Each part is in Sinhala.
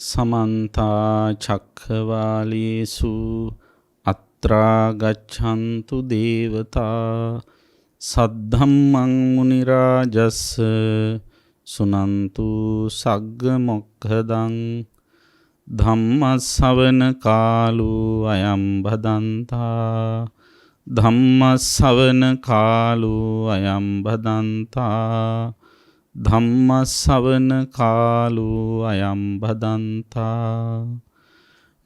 समन्ता चक्रवालेषु अत्रा गच्छन्तु देवता सद्धम्मं मुनिराजस्स सुनन्तु सग्गमोक्खदं धम्मश्रवण कालो अयं भदन्ता धम्मश्रवण कालो अयं भदन्ता ධම්මස්සවන කාලෝ අයං භදන්තා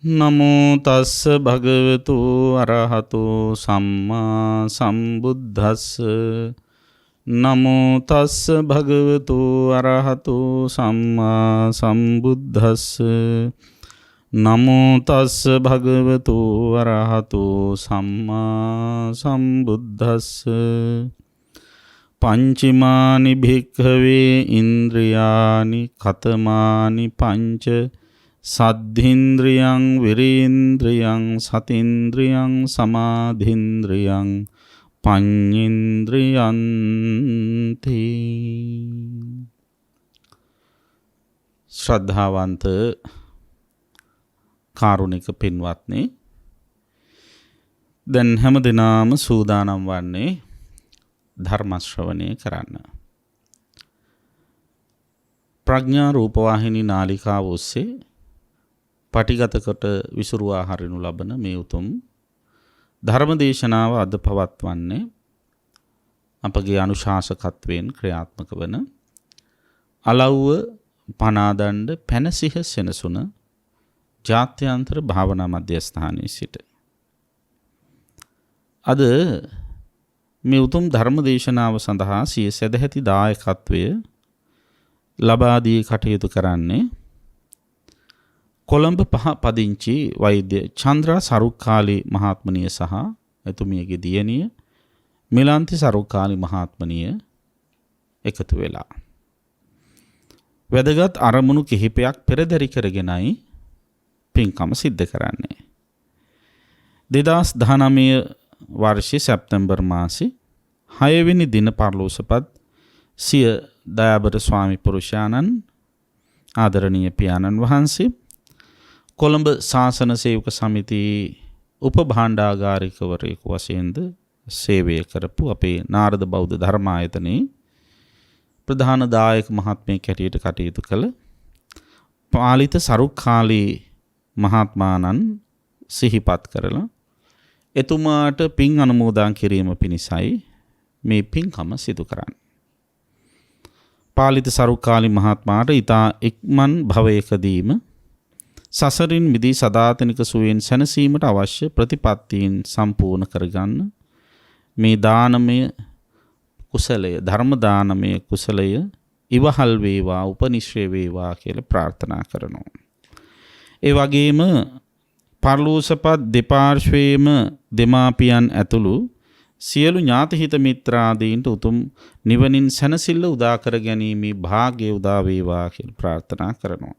නමෝ තස්ස භගවතු අරහතෝ සම්මා සම්බුද්දස්ස නමෝ තස්ස භගවතු අරහතෝ සම්මා සම්බුද්දස්ස නමෝ තස්ස භගවතු අරහතෝ සම්මා සම්බුද්දස්ස පංචමානි භික්ඛවේ ඉන්ද්‍රියානි කතමානි පංච සද්ධින්ද්‍රියං විරේන්ද්‍රියං සතින්ද්‍රියං සමාධින්ද්‍රියං පඤ්ඤේන්ද්‍රියන්ති. ශ්‍රද්ධාවන්ත කාරුණික පින්වත්නි, දැන් හැම දිනම සූදානම් වන්නේ ධර්ම ශ්‍රවණය කරන්න. ප්‍රඥා රූපවාහිනී නාලිකාව ඔස්සේ පටිගත කොට විසුරුවා හරිනු ලබන මේ උතුම් ධර්ම දේශනාව අද පවත්වන්නේ අපගේ අනුශාසකත්වයෙන් ක්‍රියාත්මක වන අලව්ව පනාදණ්ඩ පැනසිහ සෙනසුන ජාත්‍යන්තර භාවනා මධ්‍යස්ථානයේ සිට අද මේ උතුම් ධර්ම දේශනාව සඳහා සිය සදැහැති දායකත්වය ලබා දී කටයුතු කරන්නේ කොළඹ පහ පදිංචි වෛද්‍ය චන්ද්‍රා සරුක්කාලි මහත්මනිය සහ එතුමියගේ දියණිය මිලාන්ති සරුක්කාලි මහත්මනිය එකතු වෙලා වැදගත් අරමුණු කිහිපයක් පෙරදරි කරගෙනයි පින්කම සිද්ධ කරන්නේ. 2019 වර්ෂයේ සැප්තැම්බර් මාසේ 6 වෙනි දින පරලෝසපත් සිය දයාබර ස්වාමි පුරුෂයාණන් ආදරණීය පියාණන් වහන්සේ කොළඹ ශාසන සේවක සමිතියේ උපභාණ්ඩාගාරිකවරයෙකු වශයෙන්ද සේවය කරපු අපේ නාරද බෞද්ධ ධර්මායතනයේ ප්‍රධාන දායක මහත්මයෙක් හැටියට කටයුතු කළ පාලිත සරුක්කාලි මහත්මාණන් සිහිපත් කරලා එතුමාට පින් අනුමෝදන් කිරීම පිණිසයි මේ පින්කම සිදු කරන්නේ. පාලිත සරුක්කාලි මහත්මයාට ඊතා ඉක්මන් භවයකදීම සසරින් මිදී සදාතනික සුවයෙන් සැනසීමට අවශ්‍ය ප්‍රතිපත්තීන් සම්පූර්ණ කරගන්න මේ දානමය කුසලය ධර්ම දානමය කුසලය ඉවහල් වේවා උපනිශ්‍රේ වේවා කියලා ප්‍රාර්ථනා කරනවා. ඒ වගේම පරලෝසපත් දෙපාර්ශ්වයේම දෙමාපියන් ඇතුළු සියලු ඥාතිහිත මිත්‍රාදීන්ට උතුම් නිවනින් සැනසෙල්ල උදා කර ගැනීමේ භාග්‍ය උදා වේවා කියලා ප්‍රාර්ථනා කරනවා.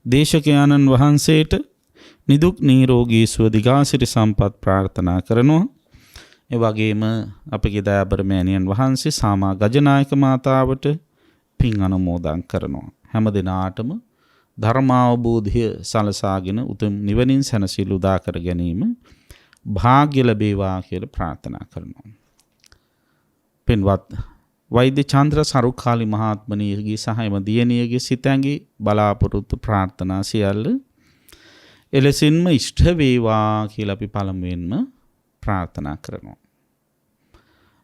දේශකයාණන් වහන්සේට නිදුක් නිරෝගී සුව දිගාසිරි සම්පත් ප්‍රාර්ථනා කරනවා. ඒ වගේම අපගේ දයාබර මෑණියන් වහන්සේ සාමා ගජනායක මාතාවට පින් අනුමෝදන් කරනවා. හැම දිනාටම ධර්මාවබෝධය සලසාගෙන උතුම් නිවනින් සැනසෙල්ල උදා කර ගැනීම භාග්‍ය ලැබේවා කියලා ප්‍රාර්ථනා කරනවා. පින්වත් වෛද්‍ය චන්ද්‍ර සරුක්කාලි මහත්මනියගේ සහ එම දියණියගේ සිතැඟි බලාපොරොත්තු ප්‍රාර්ථනා සියල්ල එලෙසින්ම ඉෂ්ට වේවා කියලා අපි පළමුවෙන්ම ප්‍රාර්ථනා කරනවා.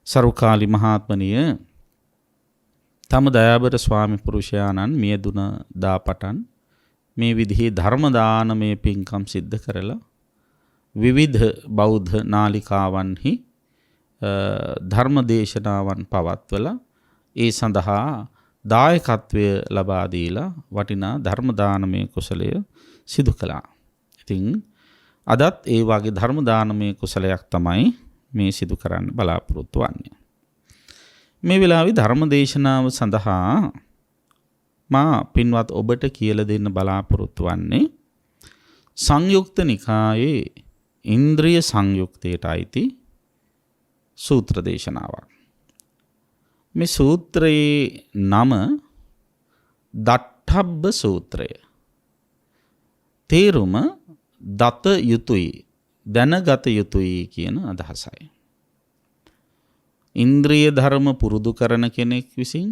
සරුක්කාලි මහත්මනිය තම දයාබර ස්වාමි පුරුෂයාණන් මියදුන දාපටන් මේ විදිහේ ධර්ම දානමය පින්කම් සිද්ධ කරලා විවිධ බෞද්ධ නාලිකාවන්හි ධර්ම දේශනාවන් පවත්වලා ඒ සඳහා දායකත්වය ලබා දීලා වටිනා ධර්ම දානමය කුසලය සිදු කළා. ඉතින් අදත් ඒ වගේ ධර්ම දානමය කුසලයක් තමයි මේ සිදු කරන්න බලාපොරොත්තු වෙන්නේ. මේ වෙලාවේ ධර්ම දේශනාව සඳහා මා පින්වත් ඔබට කියලා දෙන්න බලාපොරොත්තු වන්නේ සංයුක්ත නිකායේ ඉන්ද්‍රිය සංයුක්තයට අයිති සූත්‍ර දේශනාවක්. මේ සූත්‍රයේ නම දට්ඨබ්බ සූත්‍රය. තේරුම දත යුතුයි, දැනගත යුතුයි කියන අදහසයි. ඉන්ද්‍රිය ධර්ම පුරුදු කරන කෙනෙක් විසින්,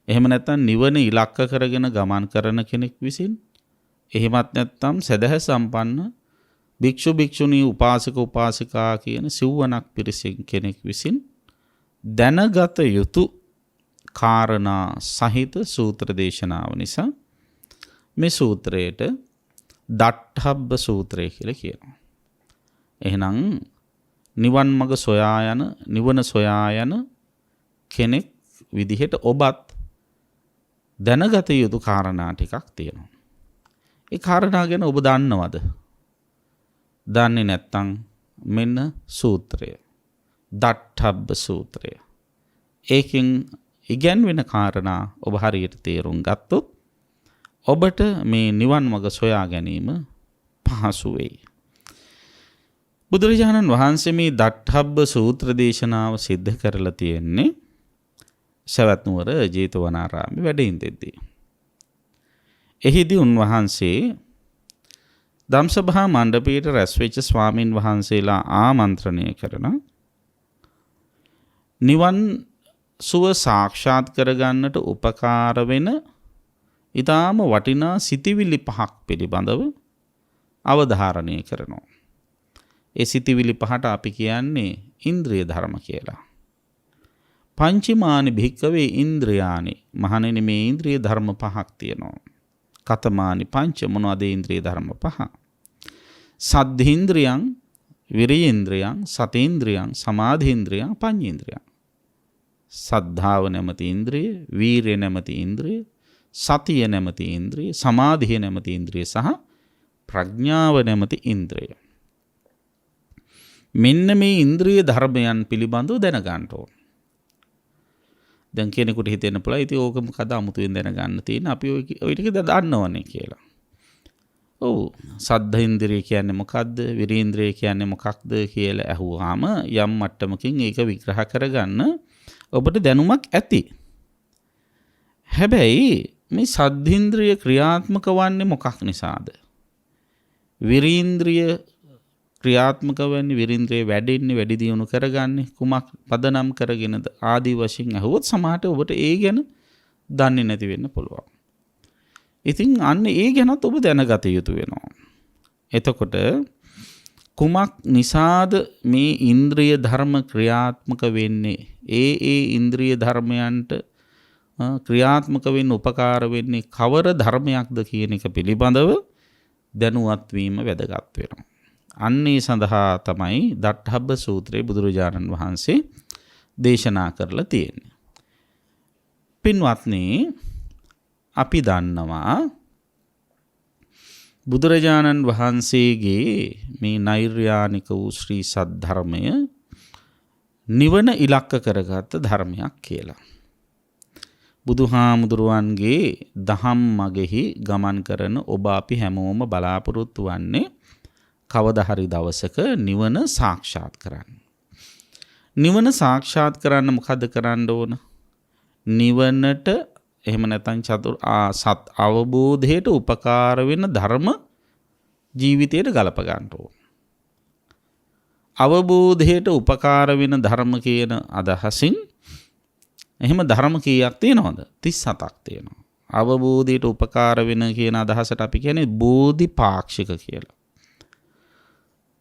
එහෙම නැත්නම් නිවන ඉලක්ක කරගෙන ගමන් කරන කෙනෙක් විසින්, එහෙමත් නැත්නම් සදහ සම්පන්න භික්ෂු භික්ෂුණී උපාසක උපාසිකා කියන සිව්වනක් පිරිසින් කෙනෙක් විසින් දැනගත යුතු කාරණා සහිත සූත්‍ර දේශනාව නිසා මේ සූත්‍රයට දට්ඨබ්බ සූත්‍රය කියලා කියනවා. එහෙනම් නිවන් මඟ සොයා යන, නිවන සොයා යන කෙනෙක් විදිහට ඔබත් දැනගත යුතු කාරණා ටිකක් තියෙනවා. ඒ කාරණා ගැන ඔබ දන්නවද? දන්නේ නැත්නම් මෙන්න සූත්‍රය, දට්ඨබ්බ සූත්‍රය. ඒකෙන් ඉගැන්වෙන කාරණා ඔබ හරියට තේරුම් ගත්තොත් ඔබට මේ නිවන් මඟ සොයා ගැනීම පහසු වෙයි. බුදුරජාණන් වහන්සේ මේ දට්ඨබ්බ සූත්‍ර දේශනාව සිද්ධ කරලා තියෙන්නේ සවැත් නුවර ජේතවනාරාමේ වැඩ ඉඳෙද්දී. එහිදී උන්වහන්සේ ධම්සභා මණ්ඩපයට රැස්වෙච්ච ස්වාමින් වහන්සේලා ආමන්ත්‍රණය කරන නිවන් සුව සාක්ෂාත් කරගන්නට උපකාර වෙන ඊටාම වටිනා සිතිවිලි පහක් පිළිබඳව අවධාරණය කරනවා. ඒ සිතිවිලි පහට අපි කියන්නේ ඉන්ද්‍රිය ධර්ම කියලා. පංචමානි භික්කවේ ඉන්ද්‍රියානි. මහණෙනි මේ ඉන්ද්‍රිය ධර්ම පහක් තියෙනවා. කතමානි පංච, මොනවද ඉන්ද්‍රිය ධර්ම පහ? සද්ධීන්ද්‍රියං, විරියේන්ද්‍රියං, සතේන්ද්‍රියං, සමාධීන්ද්‍රියං, පඤ්චේන්ද්‍රියං. සද්ධාව නැමැති ඉන්ද්‍රිය, වීරිය නැමැති ඉන්ද්‍රිය, සතිය නැමැති ඉන්ද්‍රිය, සමාධිය නැමැති ඉන්ද්‍රිය සහ ප්‍රඥාව නැමැති ඉන්ද්‍රිය. මෙන්න මේ ඉන්ද්‍රිය ධර්මයන් පිළිබඳව දැනගන්න ඕන. දැන් කෙනෙකුට හිතෙන්න පුළුවන් ඉතින් ඕක මොකද අමුතුවෙන් දැනගන්න තියෙන, අපි ওই ටික දන්නවනේ කියලා. ඔව්, සද්ධේන්ද්‍රිය කියන්නේ මොකක්ද, විරීන්ද්‍රිය කියන්නේ මොකක්ද කියලා අහුවාම යම් මට්ටමකින් ඒක විග්‍රහ කරගන්න ඔබට දැනුමක් ඇති. හැබැයි මේ සද්ධේන්ද්‍රිය ක්‍රියාත්මක වන්නේ මොකක් නිසාද? විරීන්ද්‍රිය ක්‍රියාත්මක වෙන්නේ, විරින්ද්‍රිය වැඩෙන්නේ, වැඩි දියුණු කරගන්නේ කුමක් පදනම් කරගෙනද ආදී වශයෙන් අහුවොත් සමහරට ඔබට ඒ ගැන දන්නේ නැති වෙන්න පුළුවන්. ඉතින් අන්න ඒ ගැනත් ඔබ දැනගත යුතු වෙනවා. එතකොට කුමක් නිසාද මේ ඉන්ද්‍රිය ධර්ම ක්‍රියාත්මක වෙන්නේ? ඒ ඉන්ද්‍රිය ධර්මයන්ට ක්‍රියාත්මක වෙන්න උපකාර වෙන්නේ කවර ධර්මයක්ද කියන එක පිළිබඳව දැනුවත් වීම වැදගත් වෙනවා. අන්නේ සඳහා තමයි දට්ඨබ්බ සූත්‍රයේ බුදුරජාණන් වහන්සේ දේශනා කරලා තියෙන්නේ. පින්වත්නි, අපි දන්නවා බුදුරජාණන් වහන්සේගේ මේ නෛර්යානික වූ ශ්‍රී සද්ධර්මය නිවන ඉලක්ක කරගත් ධර්මයක් කියලා. බුදුහාමුදුරුවන්ගේ දහම් මගෙහි ගමන් කරන ඔබ අපි හැමෝම බලාපොරොත්තු වන්නේ කවදා හරි දවසක නිවන සාක්ෂාත් කරන්න. නිවන සාක්ෂාත් කරන්න මොකද කරන්න ඕන? නිවනට එහෙම නැත්නම් සත් අවබෝධයට උපකාර වෙන ධර්ම ජීවිතයට ගලප ගන්න ඕන. අවබෝධයට උපකාර වෙන ධර්ම කියන අදහසින් එහෙම ධර්ම කීයක් තියෙනවද? 37ක් තියෙනවා. අවබෝධයට උපකාර වෙන කියන අදහසට අපි කියන්නේ බෝධිපාක්ෂික කියලා.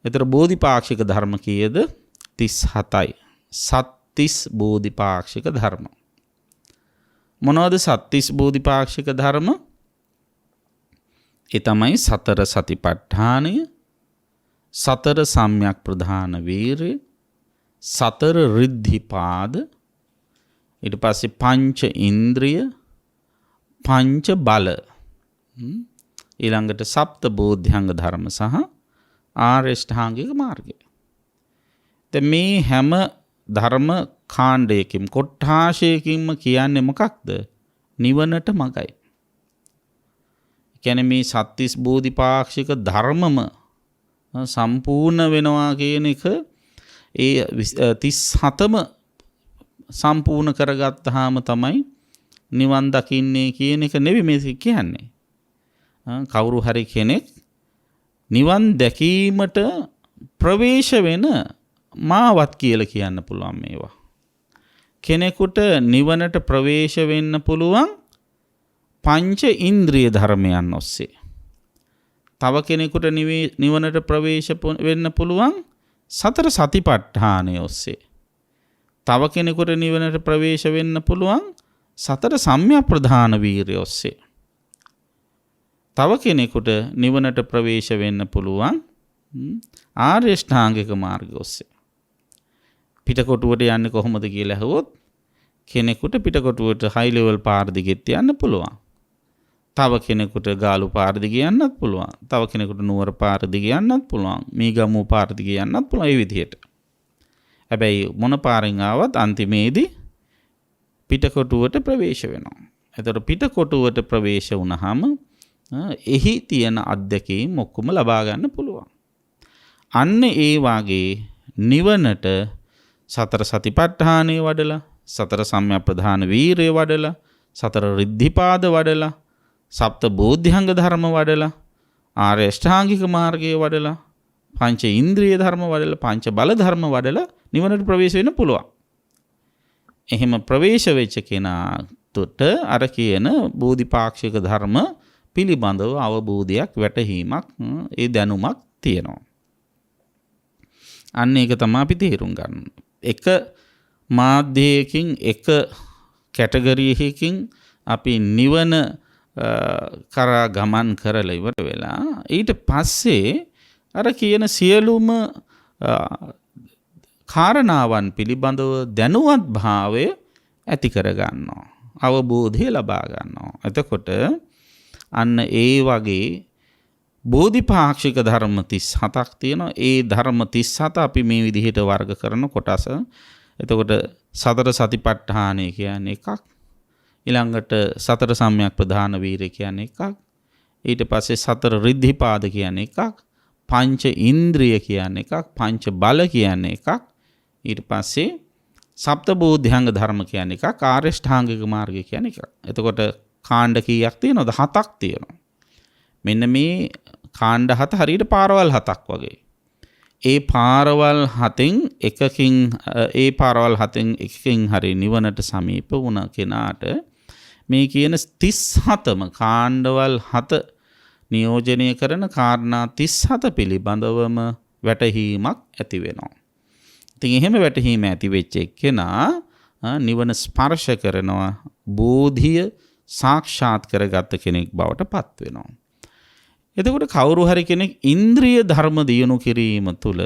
එතර බෝධිපාක්ෂික ධර්ම කීයද? 37යි. සත්තිස් බෝධිපාක්ෂික ධර්ම. මොනවද සත්තිස් බෝධිපාක්ෂික ධර්ම? ඒ තමයි සතර සතිපට්ඨානය, සතර සම්‍යක් ප්‍රධාන වීර්ය, සතර රිද්ධිපාද, ඊට පස්සේ පංච ඉන්ද්‍රිය, පංච බල, ඊළඟට සප්ත බෝධ්‍යංග ධර්ම සහ ආර්ය ශ්‍රාංගික මාර්ගය. දැන් මේ හැම ධර්ම කාණ්ඩයකින් කොට්ඨාශයකින්ම කියන්නේ මොකක්ද? නිවනට මගයි. කියන්නේ මේ සත්‍තිස් බෝධිපාක්ෂික ධර්මම සම්පූර්ණ වෙනවා කියන එක ඒ 37ම සම්පූර්ණ කරගත්තාම තමයි නිවන් දකින්නේ කියන එක නෙවෙයි මේ කියන්නේ. කවුරු හරි කෙනෙක් නිවන් දැකීමට ප්‍රවේශ වෙන මාවත් කියලා කියන්න පුළුවන් මේවා. කෙනෙකුට නිවනට ප්‍රවේශ වෙන්න පුළුවන් පංච ඉන්ද්‍රිය ධර්මයන් ඔස්සේ. තව කෙනෙකුට නිවනට ප්‍රවේශ වෙන්න පුළුවන් සතර සතිපට්ඨානය ඔස්සේ. තව කෙනෙකුට නිවනට ප්‍රවේශ වෙන්න පුළුවන් සතර සම්‍යක් ප්‍රධාන වීර්ය ඔස්සේ. තව කෙනෙකුට නිවනට ප්‍රවේශ වෙන්න පුළුවන් ආර්ය ශ්‍රාංගික මාර්ගය ඔස්සේ. පිටකොටුවට යන්නේ කොහොමද කියලා අහුවොත් කෙනෙකුට පිටකොටුවට හයි ලෙවල් පාර දිගෙත් යන්න පුළුවන්. තව කෙනෙකුට ගාලු පාර දිගේ යන්නත් පුළුවන්. තව කෙනෙකුට නුවර පාර දිගේ යන්නත් පුළුවන්. මීගමු පාර දිගේ යන්නත් පුළුවන්. ඒ විදිහට. හැබැයි මොන පාරෙන් ආවත් අන්තිමේදී පිටකොටුවට ප්‍රවේශ වෙනවා. එතකොට පිටකොටුවට ප්‍රවේශ වුණාම එහි තියෙන අත්දැකීම් ඔක්කොම ලබා ගන්න පුළුවන්. අන්න ඒ වාගේ නිවනට සතර සතිපට්ඨානෙ වඩලා, සතර සම්‍යක් ප්‍රධාන වීර්යය වඩලා, සතර රිද්ධිපාද වඩලා, සප්ත බෝධ්‍යංග ධර්ම වඩලා, ආර්ය අෂ්ටාංගික මාර්ගය වඩලා, පංච ඉන්ද්‍රිය ධර්ම වඩලා, පංච බල ධර්ම වඩලා නිවනට ප්‍රවේශ වෙන්න පුළුවන්. එහෙම ප්‍රවේශ වෙච්ච කෙනාට අර කියන බෝධිපාක්ෂික ධර්ම පිළිබඳව අවබෝධයක්, වැටහීමක්, ඒ දැනුමක් තියෙනවා. අන්න ඒක තමයි අපි තේරුම් ගන්න. එක මාධ්‍යයකින්, එක කැටගරියකින් අපි නිවන කරා ගමන් කරලා ඉවර වෙලා ඊට පස්සේ අර කියන සියලුම කාරණාවන් පිළිබඳව දැනුවත් භාවය ඇති කර ගන්නවා. අවබෝධය ලබා ගන්නවා. එතකොට අන්න ඒ වගේ බෝධිපාක්ෂික ධර්ම 37ක් තියෙනවා. ඒ ධර්ම 37 අපි මේ විදිහට වර්ග කරන කොටස. එතකොට සතර සතිපට්ඨානය කියන්නේ එකක්. ඊළඟට සතර සම්‍යක් ප්‍රධාන වීර්ය කියන්නේ එකක්. ඊට පස්සේ සතර රිද්ධිපාද කියන්නේ එකක්. පංච ඉන්ද්‍රිය කියන්නේ එකක්. පංච බල කියන්නේ එකක්. ඊට පස්සේ සප්ත බෝධ්‍යංග ධර්ම කියන්නේ එකක්. ආර්ය ශ්‍රාංගික මාර්ගය කියන්නේ එකක්. එතකොට කාණ්ඩ කීයක් තියෙනවද? 7ක් තියෙනවා. මෙන්න මේ කාණ්ඩ 7 හරියට පාරවල් 7ක් වගේ. ඒ පාරවල් 7න් එකකින් හරි නිවනට සමීප වුණ කෙනාට මේ කියන 37ම කාණ්ඩවල් 7 නියෝජනය කරන කාරණා 37 පිළිබඳවම වැටහීමක් ඇති වෙනවා. ඉතින් එහෙම වැටහීම ඇති වෙච්ච එක්කෙනා නිවන ස්පර්ශ කරනවා, බෝධිය සාක්ෂාත් කරගත්ත කෙනෙක් බවට පත් වෙනවා. එතකොට කවුරු හරි කෙනෙක් ඉන්ද්‍රිය ධර්ම දියුණු කිරීම තුළ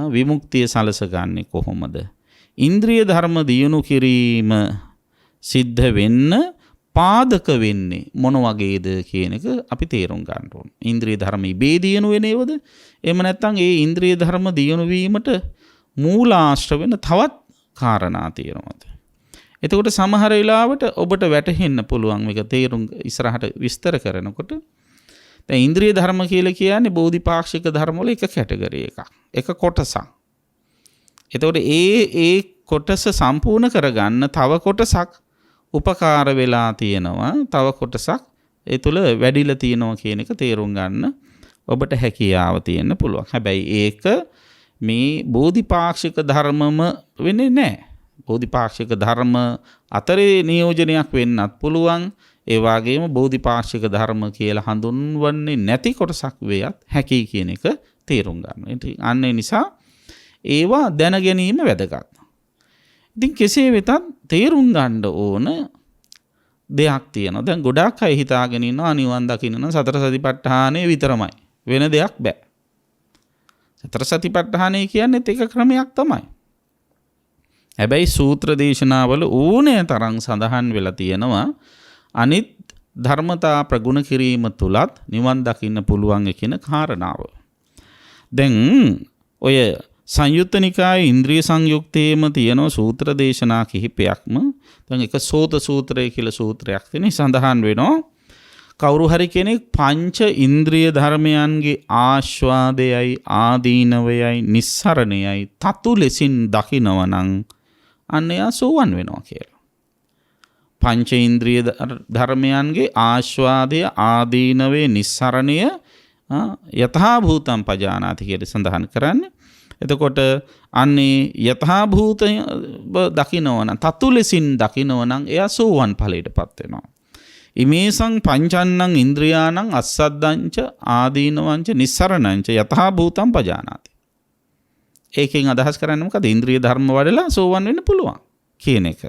විමුක්තිය සලසගන්නේ කොහොමද? ඉන්ද්‍රිය ධර්ම දියුණු කිරීම සිද්ධ වෙන්න පාදක වෙන්නේ මොන වගේද කියන එක අපි තේරුම් ගන්න ඕන. ඉන්ද්‍රිය ධර්ම ඉබේ දියුණු වෙනේවද? එහෙම නැත්නම් ඒ ඉන්ද්‍රිය ධර්ම දියුණු වීමට මූලාශ්‍ර වෙන තවත් කාරණා තියෙනවද? එතකොට සමහර වෙලාවට ඔබට වැටහෙන්න පුළුවන් මේක තේරුම් ඉස්සරහට විස්තර කරනකොට. දැන් ඉන්ද්‍රිය ධර්ම කියලා කියන්නේ බෝධිපාක්ෂික ධර්ම වල එක කැටගරි එකක්. එක කොටසක්. එතකොට ඒ කොටස සම්පූර්ණ කරගන්න තව කොටසක් උපකාර වෙලා තියෙනවා. තව කොටසක් ඒ තුල වැඩිලා තියෙනවා කියන එක තේරුම් ගන්න ඔබට හැකියාව තියෙන්න පුළුවන්. හැබැයි ඒක මේ බෝධිපාක්ෂික ධර්මම වෙන්නේ නැහැ. බෝධිපාක්ෂික ධර්ම අතරේ නියෝජනයක් වෙන්නත් පුළුවන්. ඒ වගේම බෝධිපාක්ෂික ධර්ම කියලා හඳුන්වන්නේ නැති කොටසක් වේයත් හැකි කියන එක තේරුම් ගන්න. ඉතින් අන්න ඒ නිසා ඒවා දැන ගැනීම වැදගත්. ඉතින් කෙසේ වෙතත් තේරුම් ගන්න ඕන දෙයක් තියෙනවා. දැන් ගොඩාක් අය හිතාගෙන ඉන්නවා නිවන් දකින්න නම් සතර සතිපට්ඨානය විතරමයි. වෙන දෙයක් බෑ. සතර සතිපට්ඨානය කියන්නේ ඒක ක්‍රමයක් තමයි. හැබැයි සූත්‍ර දේශනාවල ඕනෑ තරම් සඳහන් වෙලා තියෙනවා අනිත් ධර්මතා ප්‍රගුණ කිරීම තුලත් නිවන් දකින්න පුළුවන් කියන කාරණාව. දැන් ඔය සංයුත්ත නිකායේ ඉන්ද්‍රිය සංයුක්තයේම තියෙන සූත්‍ර දේශනා කිහිපයක්ම දැන් එක සෝත සූත්‍රය කියලා සූත්‍රයක් තියෙන සඳහන් වෙනවා. කවුරු හරි කෙනෙක් පංච ඉන්ද්‍රිය ධර්මයන්ගේ ආස්වාදයයි ආදීනවයයි නිස්සරණයයි තතු ලෙසින් දකිනවනම් අන්න එයා සෝවන් වෙනවා කියලා. පංච ඉන්ද්‍රිය ධර්මයන්ගේ ආස්වාදය ආදීනවේ නිස්සරණය යතහා භූතං පජානාති කියලා සඳහන් කරන්නේ. එතකොට අන්නේ යතහා භූතය දකිනවනම් තතු ලෙසින් දකිනවනම් එයා සෝවන් ඵලයටපත් වෙනවා. ඉමේසං පංචන්නං ඉන්ද්‍රියාණං අස්සද්දංච ආදීනවංච නිස්සරණංච යතහා භූතං පජානාති. ඒකෙන් අදහස් කරන්නේ මොකද? ඉන්ද්‍රිය ධර්ම වඩලා සෝවන් වෙන්න පුළුවන් කියන එක.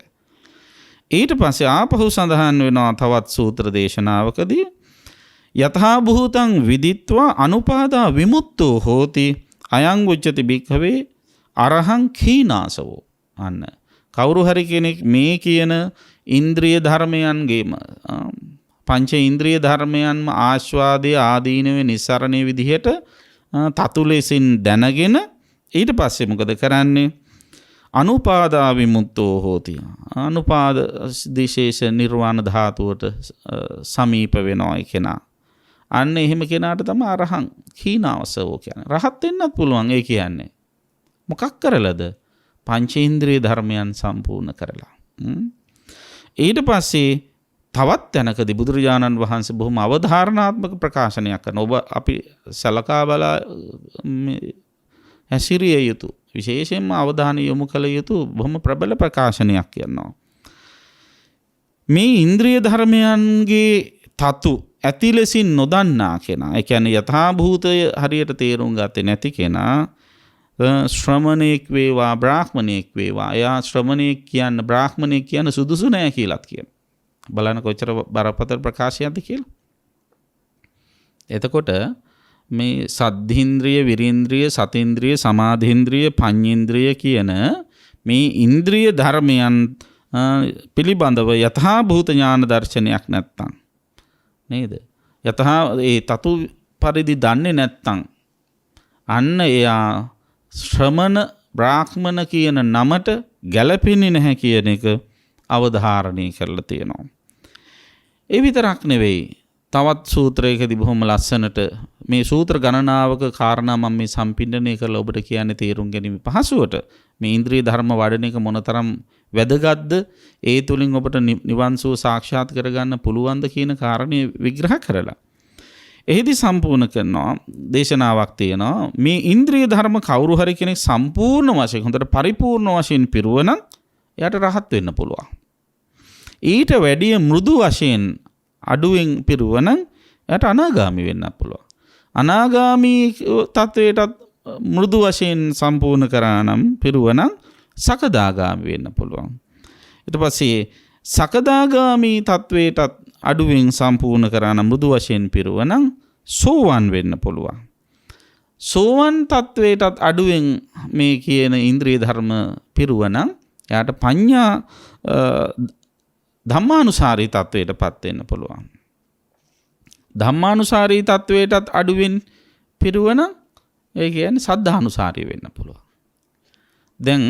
ඊට පස්සේ ආපහු සඳහන් වෙනවා තවත් සූත්‍ර දේශනාවකදී යතහා භූතං විදිත්වා අනුපාදා විමුක්තෝ හෝති අයං උච්චති භික්ඛවේ අරහං khීනාසවෝ. අන්න කවුරු හරි කෙනෙක් මේ කියන ඉන්ද්‍රිය ධර්මයන්ගේම පංච ඉන්ද්‍රිය ධර්මයන්ම ආස්වාදයේ ආදීනවේ නිස්සරණයේ විදිහට තතු ලෙසින් දැනගෙන ඊට පස්සේ මොකද කරන්නේ? අනුපාදා විමුක්තෝ හෝති. අනුපාද දිශේෂ නිර්වාණ ධාතුවට සමීප වෙනවා කෙනා. අන්න එහෙම කෙනාට තමයි අරහං khීනාසවෝ කියන්නේ. රහත් වෙන්නත් පුළුවන්. ඒ කියන්නේ මොකක් කරලාද? පංචේන්ද්‍රිය ධර්මයන් සම්පූර්ණ කරලා. ඊට පස්සේ තවත් තැනකදී බුදුරජාණන් වහන්සේ බොහොම අවධාරණාත්මක ප්‍රකාශනයක් කරනවා. ඔබ අපි සලකා බලා හැසිරිය යුතු විශේෂයෙන්ම අවධානය යොමු කළ යුතු බොහොම ප්‍රබල ප්‍රකාශනයක් කියනවා. මේ ඉන්ද්‍රිය ධර්මයන්ගේ තතු ඇති ලෙසින් නොදන්නා කෙනා, ඒ කියන්නේ යථා භූතය හරියට තේරුම් ගත්තේ නැති කෙනා ශ්‍රමණේක් වේවා බ්‍රාහ්මණේක් වේවා, එයා ශ්‍රමණේක් කියන්න බ්‍රාහ්මණේක් කියන්න සුදුසු නෑ කියලාත් කියනවා. බලන්න කොච්චර බරපතල ප්‍රකාශයක්ද කියලා. එතකොට මේ සද්ධින්ද්‍රිය, විරීන්ද්‍රිය, සතීන්ද්‍රිය, සමාධීන්ද්‍රිය, පඤ්ඤේන්ද්‍රිය කියන මේ ඉන්ද්‍රිය ධර්මයන් පිළිබඳව යථා භූත ඥාන දර්ශනයක් නැත්තම් නේද? යථා ඒ තතු පරිදි දන්නේ නැත්තම් අන්න එයා ශ්‍රමණ බ්‍රාහ්මණ කියන නමට ගැළපෙන්නේ නැහැ කියන එක අවධාරණය කරලා තියෙනවා. ඒ විතරක් නෙවෙයි, තවත් සූත්‍රයකදී බොහොම ලස්සනට මේ සූත්‍ර ගණනාවක කාරණා මම මේ සම්පින්ඩනය කරලා ඔබට කියන්නේ තේරුම් ගැනීම පහසුවට මේ ඉන්ද්‍රිය ධර්ම වඩන එක මොනතරම් වැදගත්ද, ඒ තුලින් ඔබට නිවන් සුව සාක්ෂාත් කරගන්න පුළුවන්ද කියන කාරණේ විග්‍රහ කරලා එහිදී සම්පූර්ණ කරනවා දේශනාවක් තියෙනවා. මේ ඉන්ද්‍රිය ධර්ම කවුරු හරි කෙනෙක් සම්පූර්ණ වශයෙන් හොඳට පරිපූර්ණ වශයෙන් පිරුවනම් එයාට රහත් වෙන්න පුළුවන්. ඊට වැඩිය මෘදු වශයෙන් අඩුවෙන් පිරුවනම් එයාට අනාගාමී වෙන්න පුළුවන්. අනාගාමී තත්වයටත් මෘදු වශයෙන් සම්පූර්ණ කරා නම් පිරුවනම් සකදාගාමී වෙන්න පුළුවන්. ඊට පස්සේ සකදාගාමී තත්වයටත් අඩුවෙන් සම්පූර්ණ කරා නම් මෘදු වශයෙන් පිරුවනම් සෝවන් වෙන්න පුළුවන්. සෝවන් තත්වයටත් අඩුවෙන් මේ කියන ඉන්ද්‍රිය ධර්ම පිරුවනම් එයාට පඤ්ඤා ධම්මානුසාරී තත්වයටපත් වෙන්න පුළුවන්. ධම්මානුසාරී තත්වයටත් අඩුවෙන් පිරුවනම් ඒ කියන්නේ සද්ධානුසාරී වෙන්න පුළුවන්. දැන්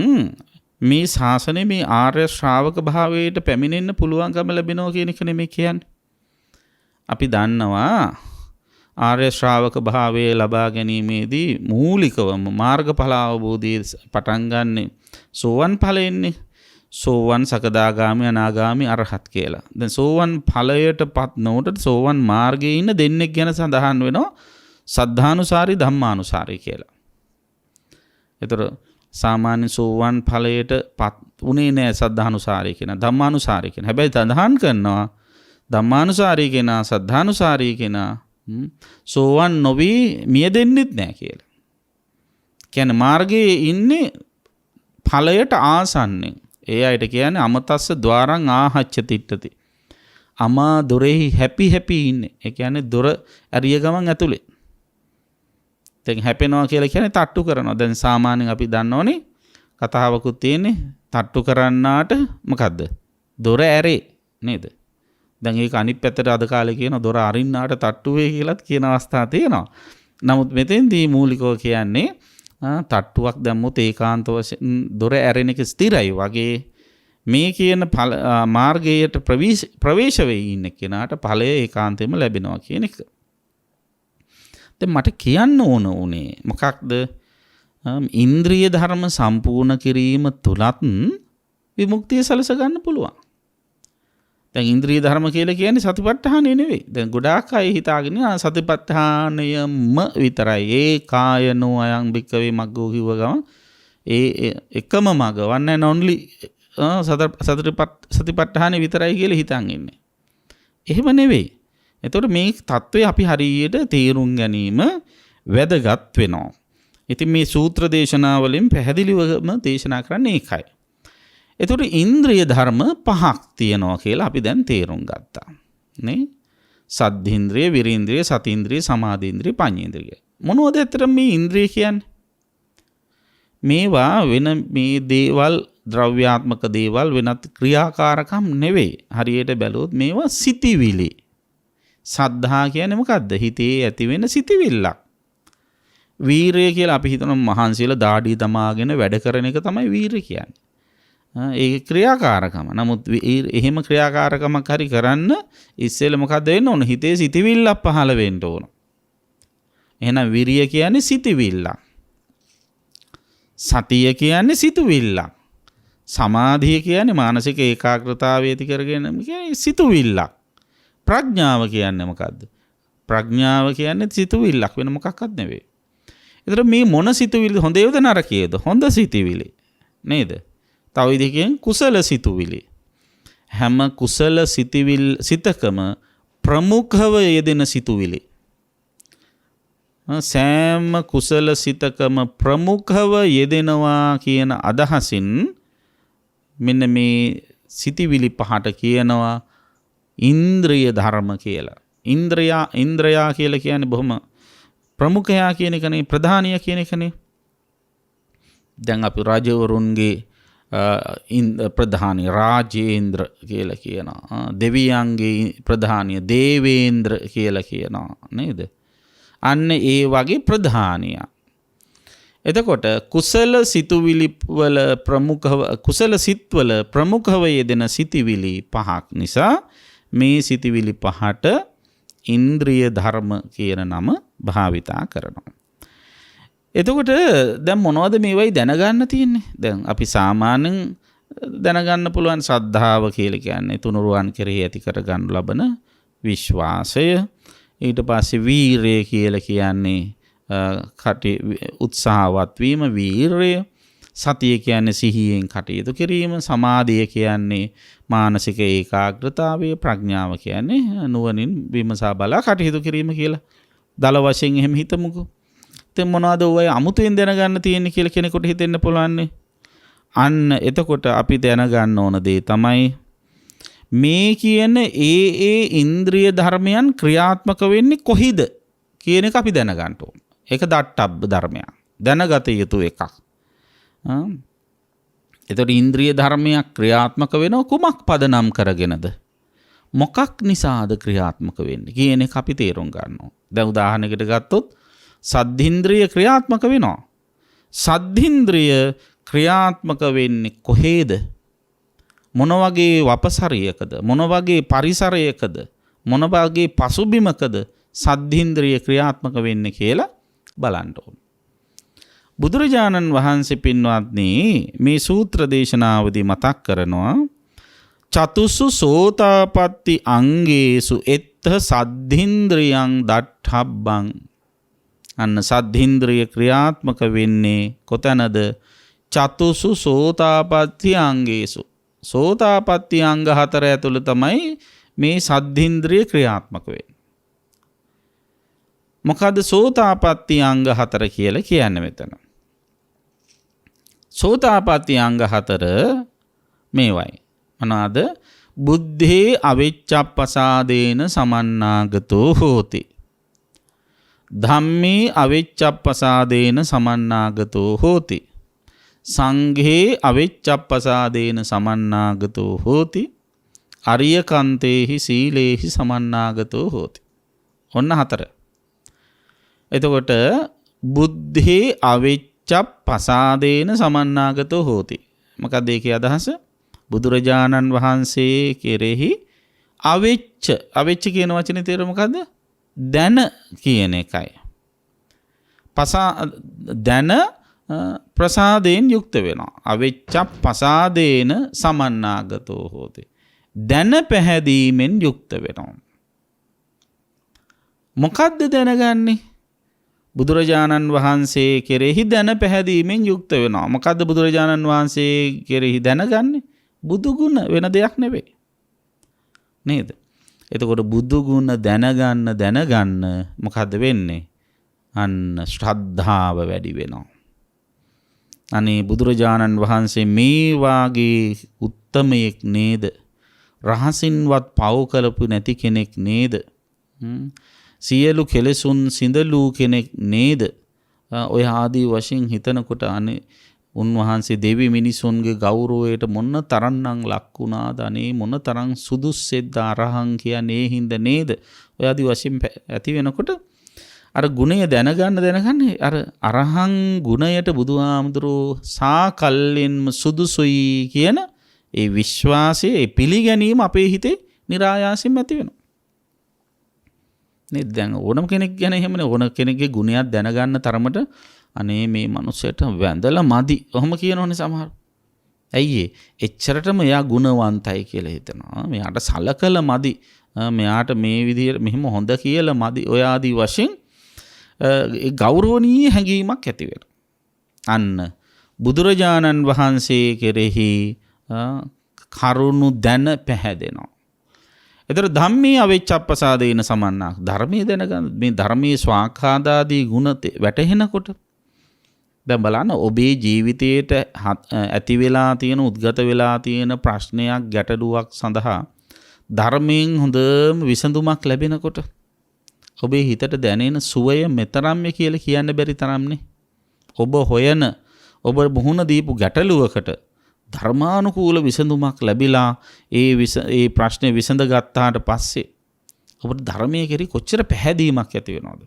මේ ශාසනයේ මේ ආර්ය ශ්‍රාවක භාවයට පැමිණෙන්න පුළුවන්කම ලැබෙනවා කියන එක නෙමෙයි කියන්නේ. අපි දන්නවා ආර්ය ශ්‍රාවක භාවය ලබා ගැනීමේදී මූලිකවම මාර්ගඵල අවබෝධයේ පටන් ගන්නෙ සෝවන් ඵලයෙන්නේ. සෝවන්, සකදාගාමි, අනාගාමි, අරහත් කියලා. දැන් සෝවන් ඵලයටපත් නොවට සෝවන් මාර්ගයේ ඉන්න දෙන්නෙක් ගැන සඳහන් වෙනවා සද්ධානුසාරී, ධම්මානුසාරී කියලා. ඒතර සාමාන්‍ය සෝවන් ඵලයටපත් උනේ නැහැ සද්ධානුසාරී කියන, ධම්මානුසාරී කියන. හැබැයි සඳහන් කරනවා ධම්මානුසාරී කෙනා, සද්ධානුසාරී කෙනා සෝවන් නොවි මියදෙන්නෙත් නැහැ කියලා. කියන්නේ මාර්ගයේ ඉන්නේ ඵලයට ආසන්නෙන්. ඒ අයට කියන්නේ අමතස්ස ద్వාරං ආහච්ච තිට්ඨති. අමා දොරෙහි හැපි ඉන්නේ. ඒ කියන්නේ දොර ඇරිය ගමන් ඇතුලේ. දැන් හැපෙනවා කියලා කියන්නේ තට්ටු කරනවා. දැන් සාමාන්‍යයෙන් අපි දන්නෝනේ කතාවකුත් තියෙන්නේ තට්ටු කරන්නාට මොකද්ද? දොර ඇරේ නේද? දැන් ඒක අනිත් පැත්තට අද කාලේ කියන දොර අරින්නාට තට්ටු වේ කියලාත් කියන අවස්ථා තියෙනවා. නමුත් මෙතෙන්දී මූලිකව කියන්නේ තට්ටුවක් දැම්මොත් ඒකාන්ත වශයෙන් දොර ඇරෙන එක ස්ථිරයි වගේ මේ කියන මාර්ගයට ප්‍රවේශ වෙයි ඉන්න කෙනාට ඵලය ඒකාන්තයෙන්ම ලැබෙනවා කියන එක. දැන් මට කියන්න ඕන උනේ මොකක්ද? ඉන්ද්‍රිය ධර්ම සම්පූර්ණ කිරීම තුලත් විමුක්තිය සලස ගන්න පුළුවන්. දැන් ඉන්ද්‍රිය ධර්ම කියලා කියන්නේ සතිපට්ඨානෙ නෙවෙයි. දැන් ගොඩාක් අය හිතාගෙන සතිපට්ඨානයම විතරයි. ඒ කායනෝ අයං භික්කවේ මග්ගෝ කිව්ව ගමන් ඒ එකම මග one and only සතිපට්ඨානෙ විතරයි කියලා හිතන් ඉන්නේ. එහෙම නෙවෙයි. එතකොට මේ தત્ත්වය අපි හරියට තේරුම් ගැනීම වැදගත් වෙනවා. ඉතින් මේ සූත්‍ර දේශනාවලින් පැහැදිලිවම දේශනා කරන්නේ ඒකයි. එතකොට ඉන්ද්‍රිය ධර්ම 5ක් තියෙනවා කියලා අපි දැන් තේරුම් ගත්තා. නේ? සද්ධින්ද්‍රිය, විරීන්ද්‍රිය, සතීන්ද්‍රිය, සමාධීන්ද්‍රිය, පඤ්චේන්ද්‍රිය. මොනවද ඇත්තටම මේ ඉන්ද්‍රිය කියන්නේ? මේවා වෙන මේ දේවල් ද්‍රව්‍යාත්මක දේවල් වෙනත් ක්‍රියාකාරකම් නෙවෙයි. හරියට බැලුවොත් මේවා සිතිවිලි. සද්ධා කියන්නේ මොකද්ද? හිතේ ඇති වෙන සිතිවිල්ලක්. වීරය කියලා අපි හිතන මහන්සියලා දාඩිය දමාගෙන වැඩ කරන එක තමයි වීරය කියන්නේ. ඒක ක්‍රියාකාරකම. නමුත් එහෙම ක්‍රියාකාරකමක් හරි කරන්න ඉස්සෙල්ලා මොකද්ද වෙන්න ඕන? හිතේ සිතිවිල්ලක් පහළ වෙන්න ඕන. එහෙනම් විරිය කියන්නේ සිතිවිල්ලක්. සතිය කියන්නේ සිතුවිල්ලක්. සමාධිය කියන්නේ මානසික ඒකාග්‍රතාවය ඇති කරගෙන කියන්නේ සිතුවිල්ලක්. ප්‍රඥාව කියන්නේ මොකද්ද? ප්‍රඥාව කියන්නේ සිතුවිල්ලක් වෙන මොකක්වත් නෙවෙයි. ඒතර මේ මොන සිතුවිලි හොඳේද නරකයේද? හොඳ සිතුවිලි. නේද? තව විදිහකින් කුසල සිතුවිලි. හැම කුසල සිතකම ප්‍රමුඛව යෙදෙන සිතුවිලි. සෑම කුසල සිතකම ප්‍රමුඛව යෙදෙනවා කියන අදහසින් මෙන්න මේ සිතිවිලි පහට කියනවා ඉන්ද්‍රිය ධර්ම කියලා. ඉන්ද්‍රයා කියලා කියන්නේ බොහොම ප්‍රමුඛයා කියන එකනේ, ප්‍රධානිය කියන එකනේ. දැන් අපි රජවරුන්ගේ ප්‍රධානිය රාජේන්ද්‍ර කියලා කියනවා. දෙවියන්ගේ ප්‍රධානිය දේවේන්ද්‍ර කියලා කියනවා නේද? අන්න ඒ වගේ ප්‍රධානිය. එතකොට කුසල සිතුවිලි වල ප්‍රමුඛව කුසල සිත්වල ප්‍රමුඛව යෙදෙන සිතිවිලි පහක් නිසා මේ සිතිවිලි පහට ඉන්ද්‍රිය ධර්ම කියන නම භාවිතා කරනවා. එතකොට දැන් මොනවද මේවයි දැනගන්න තියෙන්නේ? දැන් අපි සාමාන්‍යයෙන් දැනගන්න පුළුවන් ශ්‍රද්ධාව කියලා කියන්නේ තුනුරුවන් කෙරෙහි ඇති කරගන්න ලබන විශ්වාසය. ඊට පස්සේ වීරය කියලා කියන්නේ උත්සාහවත් වීම, වීරය. සතිය කියන්නේ සිහියෙන් කටයුතු කිරීම. සමාධිය කියන්නේ මානසික ඒකාග්‍රතාවය. ප්‍රඥාව කියන්නේ නුවණින් විමසා බලා කටයුතු කිරීම කියලා. දල වශයෙන් එහෙම හිතමුකෝ. ඉතින් මොනවද ඔය අමුතුවෙන් දැනගන්න තියෙන්නේ කියලා කෙනෙකුට හිතෙන්න පුළුවන්නේ. අන්න එතකොට අපි දැනගන්න ඕන දේ තමයි මේ කියන ඒ ඉන්ද්‍රිය ධර්මයන් ක්‍රියාත්මක වෙන්නේ කොහිද කියන එක අපි දැනගන්න ඕන. ඒක දට්ටබ්බ ධර්මයක්. දැනගත යුතු එකක්. එතකොට ඉන්ද්‍රිය ධර්මයක් ක්‍රියාත්මක වෙනව කුමක් පදනම් කරගෙනද? මොකක් නිසාද ක්‍රියාත්මක වෙන්නේ කියන එක අපි තේරුම් ගන්නවා. දැන් උදාහරණයකට ගත්තොත් සද්ධින්ද්‍රිය ක්‍රියාත්මක වෙනවා. සද්ධින්ද්‍රිය ක්‍රියාත්මක වෙන්නේ කොහේද? මොන වගේ වපසරියකද? මොන වගේ පරිසරයකද? මොන වගේ පසුබිමකද සද්ධින්ද්‍රිය ක්‍රියාත්මක වෙන්නේ කියලා බලන්න ඕන. බුදුරජාණන් වහන්සේ පින්වත්නි මේ සූත්‍ර දේශනාවදී මතක් කරනවා චතුසු සෝතාපට්ටි අංගේසු එත්ත සද්ධින්ද්‍රියං දට්ඨබ්බං. අන්න සද්ධින්ද්‍රිය ක්‍රියාත්මක වෙන්නේ කොතැනද? චතුසු සෝතාපට්ටි අංගේසු. සෝතාපට්ටි අංග 4 ඇතුළේ තමයි මේ සද්ධින්ද්‍රිය ක්‍රියාත්මක වෙන්නේ. මොකද සෝතාපට්ටි අංග 4 කියලා කියන්නේ මෙතන? සෝතාපට්ටි අංග 4 මේවයි. මොනවාද? බුද්ධේ අවිච්ඡප්පසාදේන සමන්නාගතෝ හෝති. ධම්මේ අවිච්ඡප්පසාදේන සමන්නාගතෝ හෝති. සංඝේ අවිච්ඡප්පසාදේන සමන්නාගතෝ හෝති. අරියකන්තේහි සීලේහි සමන්නාගතෝ හෝති. ඔන්න 4. එතකොට බුද්ධේ අවිච්ඡප්පසාදේන සමන්නාගතෝ හෝති. මොකක්ද ඒකේ අදහස? බුදුරජාණන් වහන්සේ කෙරෙහි අවිච්ඡ කියන වචනේ තේරුම මොකද්ද? දැන කියන එකයි. දැන ප්‍රසාදයෙන් යුක්ත වෙනවා. අවිච්ඡප්පසාදේන සමන්නාගතෝ හෝති. දැන පැහැදීමෙන් යුක්ත වෙනවා. මොකද්ද දැනගන්නේ? බුදුරජාණන් වහන්සේ කෙරෙහි දැන පැහැදීමෙන් යුක්ත වෙනවා. මොකද්ද බුදුරජාණන් වහන්සේ කෙරෙහි දැනගන්නේ? බුදු ගුණ, වෙන දෙයක් නෙවෙයි. නේද? එතකොට බුදු ගුණ දැනගන්න මොකද්ද වෙන්නේ? අන්න ශ්‍රද්ධාව වැඩි වෙනවා. අනේ බුදුරජාණන් වහන්සේ මේ වාගේ උත්තමයෙක් නේද? රහසින්වත් පව කළපු නැති කෙනෙක් නේද? සියලු කෙලෙසුන් සිඳලූ කෙනෙක් නේද? ඔය ආදී වශයෙන් හිතනකොට අනේ උන්වහන්සේ දෙවි මිනිසුන්ගේ ගෞරවයට මොන තරම්නම් ලක් වුණාද? අනේ මොන තරම් සුදුස්සෙද්ද අරහං කියන්නේ හින්දා නේද? ඔය ආදී වශයෙන් ඇති වෙනකොට අර ගුණය දැනගන්න අර අරහං ගුණයට බුදුහාමුදුරෝ සාකල්යෙන්ම සුදුසුයි කියන ඒ විශ්වාසය, ඒ පිළිගැනීම අපේ හිතේ નિરાයාසයෙන් ඇති වෙනවා. නේද? දැන් ඕනම කෙනෙක් ගැන එහෙමනේ, ඕන කෙනෙක්ගේ ගුණයක් දැනගන්න තරමට අනේ මේ මනුස්සයට වැඳලා මදි. ඔහොම කියනෝනේ සමහර. ඇයි ඒ? එච්චරටම එයා ගුණවන්තයි කියලා හිතනවා. මෙයාට සලකලා මදි. මෙයාට මේ විදිහට මෙහෙම හොඳ කියලා මදි. ඔය ආදී වශයෙන් ඒ ගෞරවනීය හැඟීමක් ඇති වෙනවා. අන්න බුදුරජාණන් වහන්සේ කෙරෙහි කරුණු දැන පැහැදෙනවා. ඒතර ධම්මේ අවිච්ඡප්පසාදේන සමන්නා. ධර්මයේ දැනගන්න, මේ ධර්මයේ ස්වාඛාදාදී ගුණ වැටහෙනකොට දැන් බලන්න ඔබේ ජීවිතයට ඇති වෙලා තියෙන, උද්ගත වෙලා තියෙන ප්‍රශ්නයක්, ගැටලුවක් සඳහා ධර්මයෙන් හොඳම විසඳුමක් ලැබෙනකොට ඔබේ හිතට දැනෙන සුවය මෙතරම්ය කියලා කියන්න බැරි තරම්නේ. ඔබ හොයන, ඔබ මුහුණ දීපු ගැටලුවකට ධර්මානුකූල විසඳුමක් ලැබිලා ඒ ප්‍රශ්නේ විසඳගත්තාට පස්සේ ඔබට ධර්මයේ කෙරෙහි කොච්චර පැහැදීමක් ඇති වෙනවද?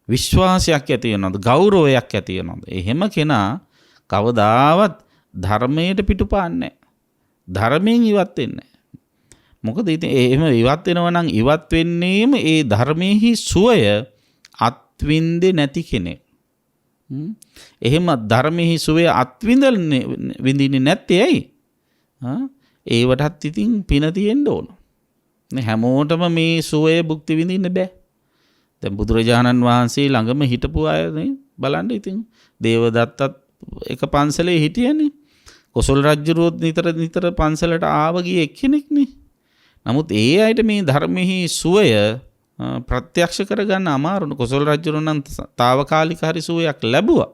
විශ්වාසයක් ඇති වෙනවද? ගෞරවයක් ඇති වෙනවද? එහෙම කෙනා කවදාවත් ධර්මයට පිටුපාන්නේ නැහැ. ධර්මයෙන් ඉවත් වෙන්නේ නැහැ. මොකද ඉතින් එහෙම ඉවත් වෙනවා නම් ඉවත් වෙන්නේම ඒ ධර්මයේහි සුවය අත්විඳේ නැති කෙනෙක්. එහෙම ධර්මයේ සුවය විඳින්නේ නැත්තේ ඇයි? ඒවටත් ඉතින් පින තියෙන්න ඕන. හැමෝටම මේ සුවය භුක්ති විඳින්න බෑ. දැන් බුදුරජාණන් වහන්සේ ළඟම හිටපු අය බලන්න ඉතින් දේවදත්තත් එක පන්සලේ හිටියනේ. කොසල් රජුරුවත් නිතර පන්සලට ආව ගිය එක්කෙනෙක්නේ. නමුත් ඒ අයට මේ ධර්මයේ සුවය ප්‍රත්‍යක්ෂ කරගන්න අමාරුන. කොසල් රජුරු නම් తాවකාලික හරි සුවයක් ලැබුවා.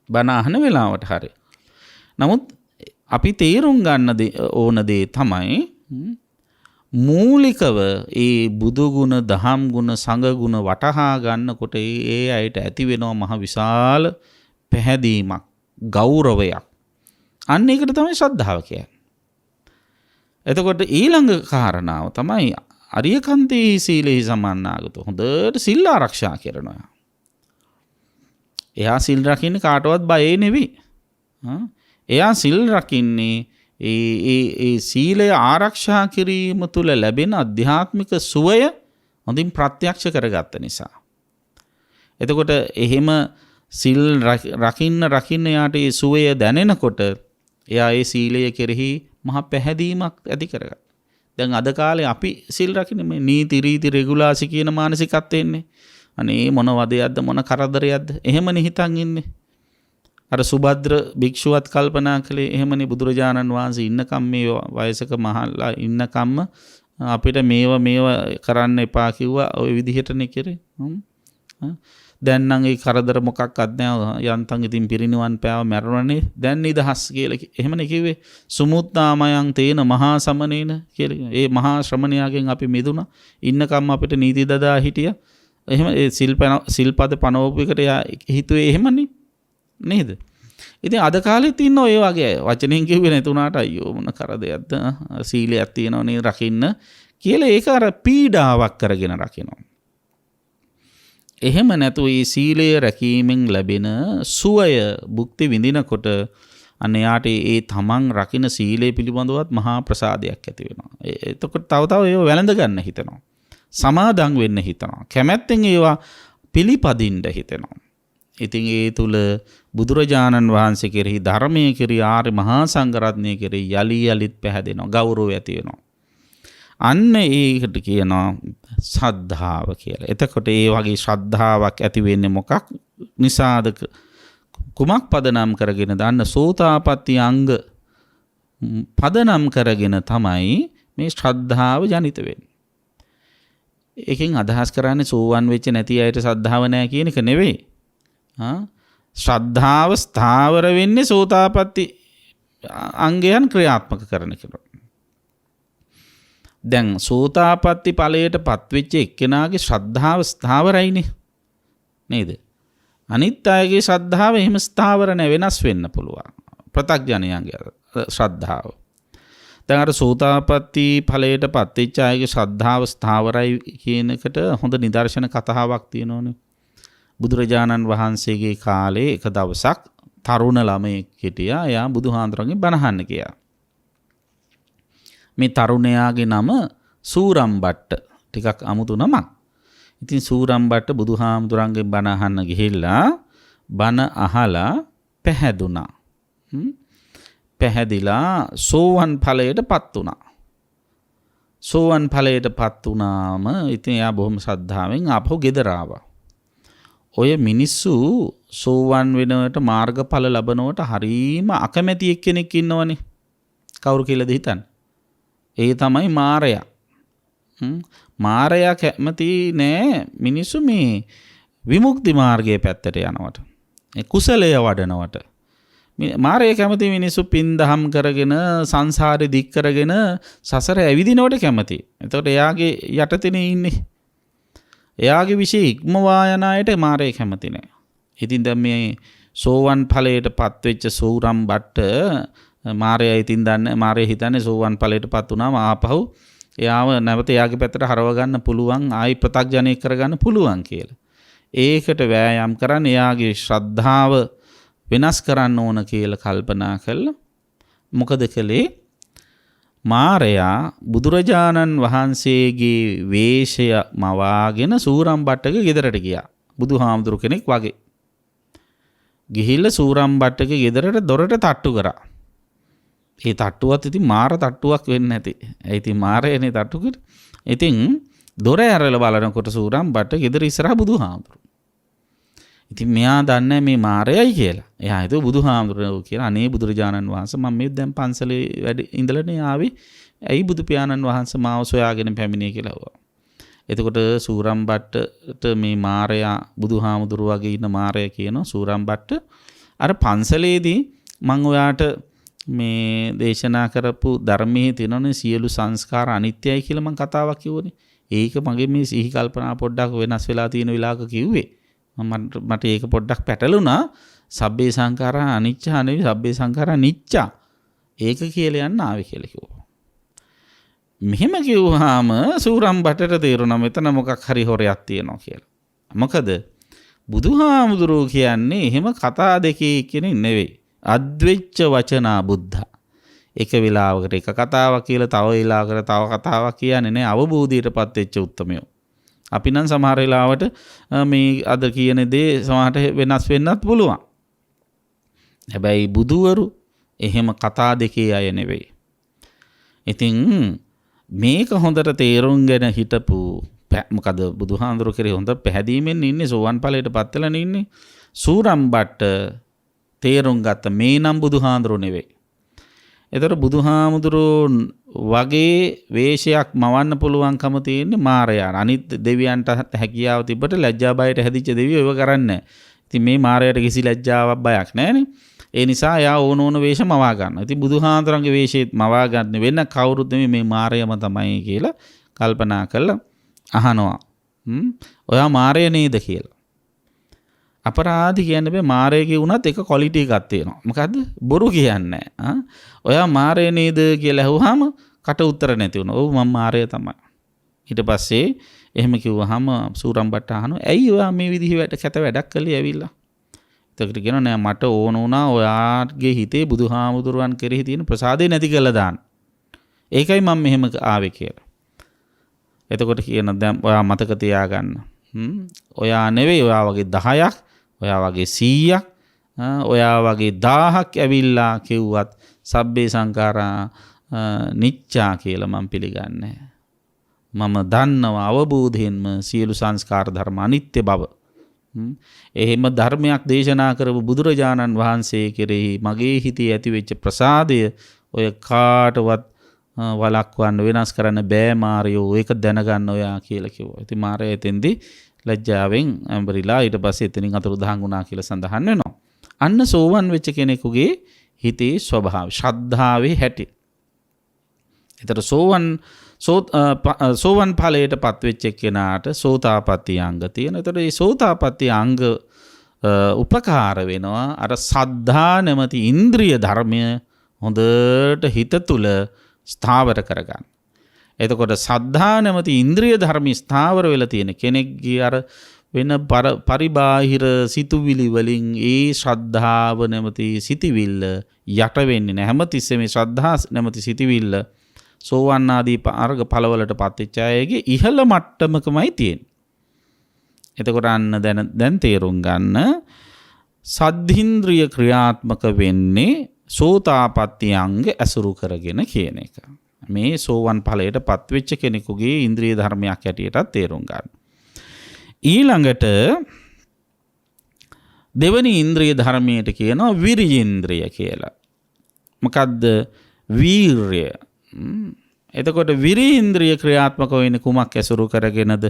බණ අහන වෙලාවට හරි. නමුත් අපි තේරුම් ගන්න ඕන දේ තමයි මූලිකව ඒ බුදු ගුණ, දහම් ගුණ, සංඝ ගුණ වටහා ගන්නකොට ඒ අයට ඇති වෙනවා මහ විශාල පැහැදීමක්, ගෞරවයක්. අන්න ඒකට තමයි ශ්‍රද්ධාව කියන්නේ. එතකොට ඊළඟ කාරණාව තමයි අරියකන්තේ සීලෙහි සමන්නාගතෝ. හොඳට සිල් ආරක්ෂා කරනවා. එයා සිල් රකින්නේ කාටවත් බය නෙවෙයි. එයා සිල් රකින්නේ ඒ සීලය ආරක්ෂා කිරීම තුළ ලැබෙන අධ්‍යාත්මික සුවය හොඳින් ප්‍රත්‍යක්ෂ කරගත්ත නිසා. එතකොට එහෙම සිල් රකින්න යාට ඒ සුවය දැනෙනකොට එයා ඒ සීලය කෙරෙහි මහා පැහැදීමක් ඇති කරගන්නවා. දැන් අද කාලේ අපි සිල් රකින්නේ මේ නීති රීති රෙගුලාසි කියන මානසිකත්වයෙන් එන්නේ. අනේ මොන වදයක්ද, මොන කරදරයක්ද, එහෙමනේ හිතන් ඉන්නේ. අර සුභද්‍ර භික්ෂුවත් කල්පනා කළේ එහෙමනේ, බුදුරජාණන් වහන්සේ ඉන්නකම්, මේ වයසක මහල්ලා ඉන්නකම්ම අපිට මේව කරන්න එපා කිව්වා. ওই විදිහටනේ කරේ. දැන් නම් ඒ කරදර මොකක්වත් නැහැ. යන්තම් ඉතින් පිරිනිවන් පෑව මැරුණනේ. දැන් නිදහස් කියලා එහෙමනේ කිව්වේ. සුමුත්තාමයන් තේන මහා සමනේන කියලා. ඒ මහා ශ්‍රමණයාගෙන් අපි මිදුණා. ඉන්නකම් අපිට නීති දදා හිටියා. එහෙම ඒ සිල්පද පනවපු එකට හිතුවේ එහෙමනේ නේද? ඉතින් අද කාලෙත් ඉන්න ඔය වගේ වචනෙන් කිව්වේ නැතුණාට අයියෝ මොන කරදයක්ද, සීලයක් තියෙනවා නේ රකින්න කියලා ඒක අර පීඩාවක් කරගෙන රකිනවා. එහෙම නැතු මේ සීලය රැකීමෙන් ලැබෙන සුවය භුක්ති විඳිනකොට අන්න යාට ඒ තමන් රකින්න සීලය පිළිබඳවත් මහා ප්‍රසාදයක් ඇති වෙනවා. එතකොට තව ඒව වැළඳ ගන්න හිතෙනවා. සමාදන් වෙන්න හිතනවා. කැමැත්තෙන් ඒවා පිළිපදින්න හිතෙනවා. ඉතින් ඒ තුල බුදුරජාණන් වහන්සේ කෙරෙහි ධර්මයේ කෙරෙහි ආර්ය මහා සංඝරත්නය කෙරෙහි යලි යලිත් පැහැදෙනවා, ගෞරවය ඇති වෙනවා. අන්න ඒකට කියනවා ශ්‍රද්ධාව කියලා. එතකොට ඒ වගේ ශ්‍රද්ධාවක් ඇති වෙන්නේ මොකක් නිසාද? කුමක් පදනම් කරගෙන දන්න සෝතාපට්ටි අංග පදනම් කරගෙන තමයි මේ ශ්‍රද්ධාව ජනිත වෙන්නේ. ඒකෙන් අදහස් කරන්නේ සෝවන් වෙච්ච නැති අයට ශ්‍රද්ධාව නැහැ කියන එක නෙවෙයි. ශ්‍රද්ධාව ස්ථාවර වෙන්නේ සෝතාපට්ටි අංගයන් ක්‍රියාත්මක කරන කෙනා. දැන් සෝතාපට්ටි ඵලයට පත්වෙච්ච එක්කෙනාගේ ශ්‍රද්ධාව ස්ථාවරයිනේ නේද? අනිත් අයගේ ශ්‍රද්ධාව එහෙම ස්ථාවර නැ, වෙනස් වෙන්න පුළුවන්. ප්‍රත්‍යඥයන්ගේ ශ්‍රද්ධාව. දැන් අර සෝතාපට්ටි ඵලයට පත්වෙච්ච අයගේ ශ්‍රද්ධාව ස්ථාවරයි කියන එකට හොඳ නිදර්ශන කතාවක් තියෙනවනේ. බුදුරජාණන් වහන්සේගේ කාලේ එක දවසක් තරුණ ළමයෙක් හිටියා. එයා බුදුහාඳුරන්ගෙන් බණ අහන්න ගියා. මේ තරුණයාගේ නම සූරම්බට්ට. ටිකක් අමුතු නමක්. ඉතින් සූරම්බට්ට බුදුහාමුදුරන්ගෙන් බණ අහන්න ගිහිල්ලා බණ අහලා පැහැදුනා. පැහැදිලා සෝවන් ඵලයටපත් වුණා. සෝවන් ඵලයටපත් වුණාම ඉතින් එයා බොහොම ශ්‍රද්ධාවෙන් ආපහු ගෙදර ආවා. ඔය මිනිස්සු සෝවන් වෙනවට මාර්ගඵල ලබනවට හරීම අකමැති එක්කෙනෙක් ඉන්නවනේ. කවුරු කියලාද හිතන්නේ? ඒ තමයි මාරයා. මාරයා කැමති නෑ මිනිස්සු මේ විමුක්ති මාර්ගයේ පැත්තට යනවට. ඒ කුසලය වඩනවට. මාරයා කැමති මිනිස්සු පින් දහම් කරගෙන සංසාරේ දික් කරගෙන සසර ඇවිදිනවට කැමති. එතකොට එයාගේ යටතේනේ ඉන්නේ. එයාගේ විශේෂ ඉක්මවා යන අයට මාරයා කැමති නෑ. ඉතින් දැන් මේ සෝවන් ඵලයටපත් වෙච්ච සූරම් බට්ට මාරයා ඉතින් දන්නේ මාරයා හිතන්නේ සෝවන් ඵලයටපත් වුණාම ආපහු එයාව නැවත එයාගේ පැත්තට හරව ගන්න පුළුවන්, ආයි ප්‍රත්‍යඥයෙක් කරගන්න පුළුවන් කියලා. ඒකට වෑයම් කරන්න එයාගේ ශ්‍රද්ධාව වෙනස් කරන්න ඕන කියලා කල්පනා කළා. මොකද කළේ? මාරයා බුදුරජාණන් වහන්සේගේ වේශය මවාගෙන සූරම් බට්ටගේ ගෙදරට ගියා. බුදුහාමුදුරු කෙනෙක් වගේ. ගිහිල්ලා සූරම් බට්ටගේ ගෙදරට දොරට තට්ටු කරා. ඒ තට්ටුවත් ඉතින් මාර තට්ටුවක් වෙන්නේ නැති. ඒ ඉතින් මාරයනේ තට්ටු කර. ඉතින් දොර ඇරලා බලනකොට සූරම් බට්ට ගෙදර ඉස්සරහා බුදුහාමුදුරු. ඉතින් මෙයා දන්නේ මේ මාරයයි කියලා. එයා හිතුව බුදුහාමුදුරුවෝ කියලා. අනේ බුදුරජාණන් වහන්සේ මම මේ දැන් පන්සලේ වැඩ ඉඳලානේ ආවේ. ඇයි බුදු පියාණන් වහන්සේ මාව සොයාගෙන පැමිණියේ කියලා අහුවා. එතකොට සූරම් බට්ටට මේ මාරයා බුදුහාමුදුරුවෝ වගේ ඉන්න මාරයා කියනවා සූරම් බට්ට අර පන්සලේදී මම ඔයාට මේ දේශනා කරපු ධර්මයේ තියෙනනේ සියලු සංස්කාර අනිත්‍යයි කියලා මම කතාවක් කිව්වනේ. ඒක මගේ මේ සිහි කල්පනා පොඩ්ඩක් වෙනස් වෙලා තියෙන වෙලාවක කිව්වේ. මට ඒක පොඩ්ඩක් පැටලුණා. සබ්බේ සංඛාරා අනිච්චා නෙවෙයි සබ්බේ සංඛාරා නිච්චා. ඒක කියලා යන්න ආවේ කියලා කිව්වා. මෙහෙම කිව්වහම සූරම් බටට තේරුණා මෙතන මොකක් හරි හොරයක් තියෙනවා කියලා. මොකද බුදුහාමුදුරුවෝ කියන්නේ එහෙම කතා දෙකේ කෙනෙක් නෙවෙයි. අද්වෙච්ච වචනා බුද්ධා. එක වෙලාවකට එක කතාවක් කියලා තව වෙලාවකට තව කතාවක් කියන්නේ නැහැ. අවබෝධයටපත් වෙච්ච උත්තමයෝ. අපි නම් සමහර වෙලාවට මේ අද කියන දේ සමහරට වෙනස් වෙන්නත් පුළුවන්. හැබැයි බුදුවරු එහෙම කතා දෙකේ අය නෙවෙයි. ඉතින් මේක හොඳට තේරුම්ගෙන හිටපු මොකද බුදුහාඳුරු කෙරේ හොඳ පැහැදීමෙන් ඉන්නේ සෝවන් ඵලයටපත් වෙලා ඉන්නේ. සූරම් බට්ට තේරුම් ගත්ත මේ නම් බුදුහාඳුරු නෙවෙයි. ඒතර බුදුහාමුදුරෝ වගේ වේශයක් මවන්න පුළුවන්කම තියෙන්නේ මාරයා. අනිත් දෙවියන්ට හැකියාව තිබ්බට ලැජ්ජා බයට හැදිච්ච දෙවියෝ ඒව කරන්නේ නැහැ. ඉතින් මේ මාරයාට කිසි ලැජ්ජාවක් බයක් නැහැනේ. ඒ නිසා එයා ඕන වේශ මවා ගන්නවා. ඉතින් බුදුහාඳුරන්ගේ වේශෙත් මවා ගන්න වෙන කවුරුත් නෙමෙයි මේ මාරයම තමයි කියලා කල්පනා කරලා අහනවා. ඔයා මාරය නේද කියලා. අපරාධි කියන්නේ බෑ මාරයගේ වුණත් එක ක්වොලිටි එකක් තියෙනවා. මොකද්ද? බොරු කියන්නේ නැහැ. ඔයා මාරය නේද කියලා ඇහුවාම කට උත්තර නැති වුණා. ඔව් මම මාරය තමයි. ඊට පස්සේ එහෙම කිව්වහම සූරම් බට්ට අහනවා ඇයි ඔයා මේ විදිහේ කැත වැඩක් කළේ ඇවිල්ලා? එතකොට කියනවා නෑ මට ඕන වුණා ඔයාගේ හිතේ බුදුහාමුදුරුවන් කෙරෙහි තියෙන ප්‍රසාදේ නැති කරලා දාන්න. ඒකයි මම මෙහෙම ආවේ කියලා. එතකොට කියන දැන් ඔයා මතක තියාගන්න. ඔයා නෙවෙයි ඔයා වගේ 10ක් ඔයා වගේ 100ක් ඔයා වගේ 1000ක් ඇවිල්ලා කිව්වත් සබ්බේ සංඛාරා නිච්චා කියලා මම පිළිගන්නේ. මම දන්නවා අවබෝධයෙන්ම සියලු සංස්කාර ධර්ම අනිත්‍ය බව. එහෙම ධර්මයක් දේශනා කරපු බුදුරජාණන් වහන්සේ කෙරෙහි මගේ හිතේ ඇතිවෙච්ච ප්‍රසාදය ඔය කාටවත් වළක්වන්න වෙනස් කරන්න බෑ මාරියෝ. ඒක දැනගන්න ඔයා කියලා කිව්වා. ඉතින් මාරයා එතෙන්දී ලැජ්ජාවෙන් ඇඹරිලා ඊට පස්සේ එතනින් අතුරුදහන් වුණා කියලා සඳහන් වෙනවා. අන්න සෝවන් වෙච්ච කෙනෙකුගේ හිතේ ස්වභාවය ශ්‍රද්ධාවේ හැටි. ඒතර සෝවන් ඵලයට පත්වෙච්ච කෙනාට සෝතාපට්ටි අංග තියෙන. ඒතර මේ සෝතාපට්ටි අංග උපකාර වෙනවා අර සද්ධා නැමැති ඉන්ද්‍රිය ධර්මය හොඳට හිත තුල ස්ථාවර කරගන්න. එතකොට සද්ධා නැමැති ඉන්ද්‍රිය ධර්ම ස්ථාවර වෙලා තියෙන කෙනෙක්ගේ අර වෙන පරිබාහිර සිතුවිලි වලින් ඒ ශ්‍රද්ධාව නැමැති සිටිවිල්ල යට වෙන්නේ නැහැ. හැමතිස්සෙම මේ ශ්‍රද්ධා නැමැති සිටිවිල්ල සෝවන් ආදී අර්ග ඵලවලට පත්වෙච්ච අයගේ ඉහළ මට්ටමකමයි තියෙන්නේ. එතකොට අන්න දැන් තේරුම් ගන්න සද්ධින්ද්‍රිය ක්‍රියාත්මක වෙන්නේ සෝතාපට්ටි අංග ඇසුරු කරගෙන කියන එක. මේ සෝවන් ඵලයට පත්වෙච්ච කෙනෙකුගේ ඉන්ද්‍රිය ධර්මයක් හැටියටත් තේරුම් ගන්න. ඊළඟට දෙවනි ඉන්ද්‍රිය ධර්මයට කියනවා විරියේන්ද්‍රිය කියලා. මොකද්ද වීර්ය? එතකොට විරියේන්ද්‍රිය ක්‍රියාත්මක වෙන්නේ කුමක් ඇසුරු කරගෙනද?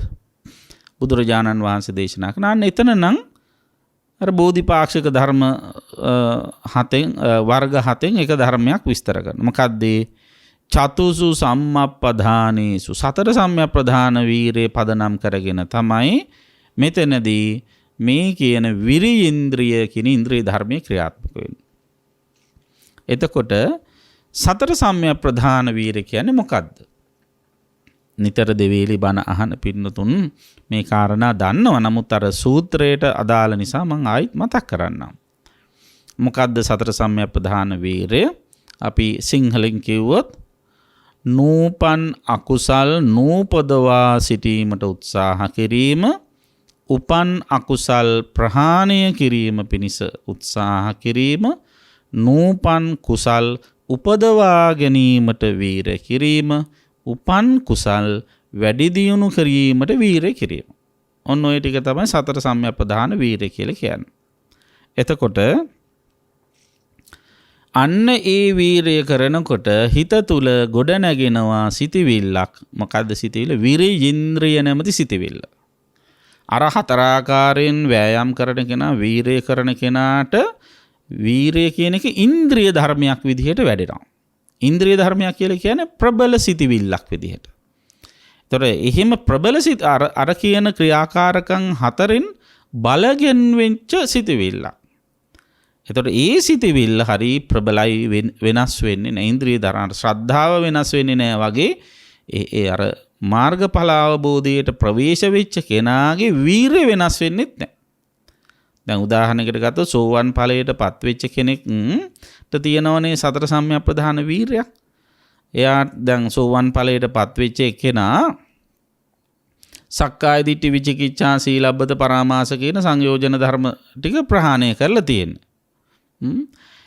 බුදුරජාණන් වහන්සේ දේශනා කරන එතන නම් අර බෝධිපාක්ෂික ධර්ම වර්ග 7න් එක ධර්මයක් විස්තර කරනවා. මොකද්ද? චතුසු සම්මප්පදානේසු සතර සම්‍යප්ප්‍රධාන වීරේ පදනම් කරගෙන තමයි මෙතනදී මේ කියන විරියේන්ද්‍රිය කියන ඉන්ද්‍රිය ධර්මයේ ක්‍රියාත්මක වෙන්නේ. එතකොට සතර සම්‍යප්ප්‍රධාන වීරය කියන්නේ මොකද්ද? නිතර දෙවේලි බණ අහන පින්නතුන් මේ කාරණා දන්නවා. නමුත් අර සූත්‍රයට අදාළ නිසා මම ආයිත් මතක් කරන්නම්. මොකද්ද සතර සම්‍යප්ප්‍රධාන වීරය? අපි සිංහලෙන් කිව්වොත් නූපන් අකුසල් නූපදවා සිටීමට උත්සාහ කිරීම, උපන් අකුසල් ප්‍රහාණය කිරීම පිණිස උත්සාහ කිරීම, නූපන් කුසල් උපදවා ගැනීමට වීර කිරීම, උපන් කුසල් වැඩි දියුණු කිරීමට වීර කිරීම. ඔන්න ඔය ටික තමයි සතර සම්‍යප්ප්‍රධාන වීරය කියලා කියන්නේ. එතකොට අන්න ඒ වීරය කරනකොට හිත තුල ගොඩ නැගෙනවා සිටිවිල්ලක්. මොකද්ද සිටිවිල්ල? විරියේන්ද්‍රිය නැමැති සිටිවිල්ල. අර හතරාකාරයෙන් වෑයම් කරන කෙනා වීරය කරන කෙනාට වීරය කියන එක ඉන්ද්‍රිය ධර්මයක් විදිහට වැඩෙනවා. ඉන්ද්‍රිය ධර්මයක් කියලා කියන්නේ ප්‍රබල සිටිවිල්ලක් විදිහට. ඒතර එහෙම ප්‍රබල සිත අර කියන ක්‍රියාකාරකම් හතරෙන් බලගෙන වෙච්ච සිටිවිල්ලක්. එතකොට ඒ සිටිවිල්ල හරි ප්‍රබලයි වෙනස් වෙන්නේ නැහැ. ඉන්ද්‍රිය ධර්ම ශ්‍රද්ධාව වෙනස් වෙන්නේ නැහැ වගේ ඒ අර මාර්ගඵල අවබෝධයට ප්‍රවේශ වෙච්ච කෙනාගේ වීරය වෙනස් වෙන්නේත් නැහැ. දැන් උදාහරණයකට ගත්තොත් සෝවන් ඵලයට පත් වෙච්ච කෙනෙක්ට තියෙනවනේ සතර සම්‍යප්ප්‍රධාන වීරයක්. එයා දැන් සෝවන් ඵලයට පත් වෙච්ච කෙනා සක්කාය දිට්ඨි විචිකිච්ඡා සීලබ්බත පරාමාස කියන සංයෝජන ධර්ම ටික ප්‍රහාණය කරලා තියෙනවා.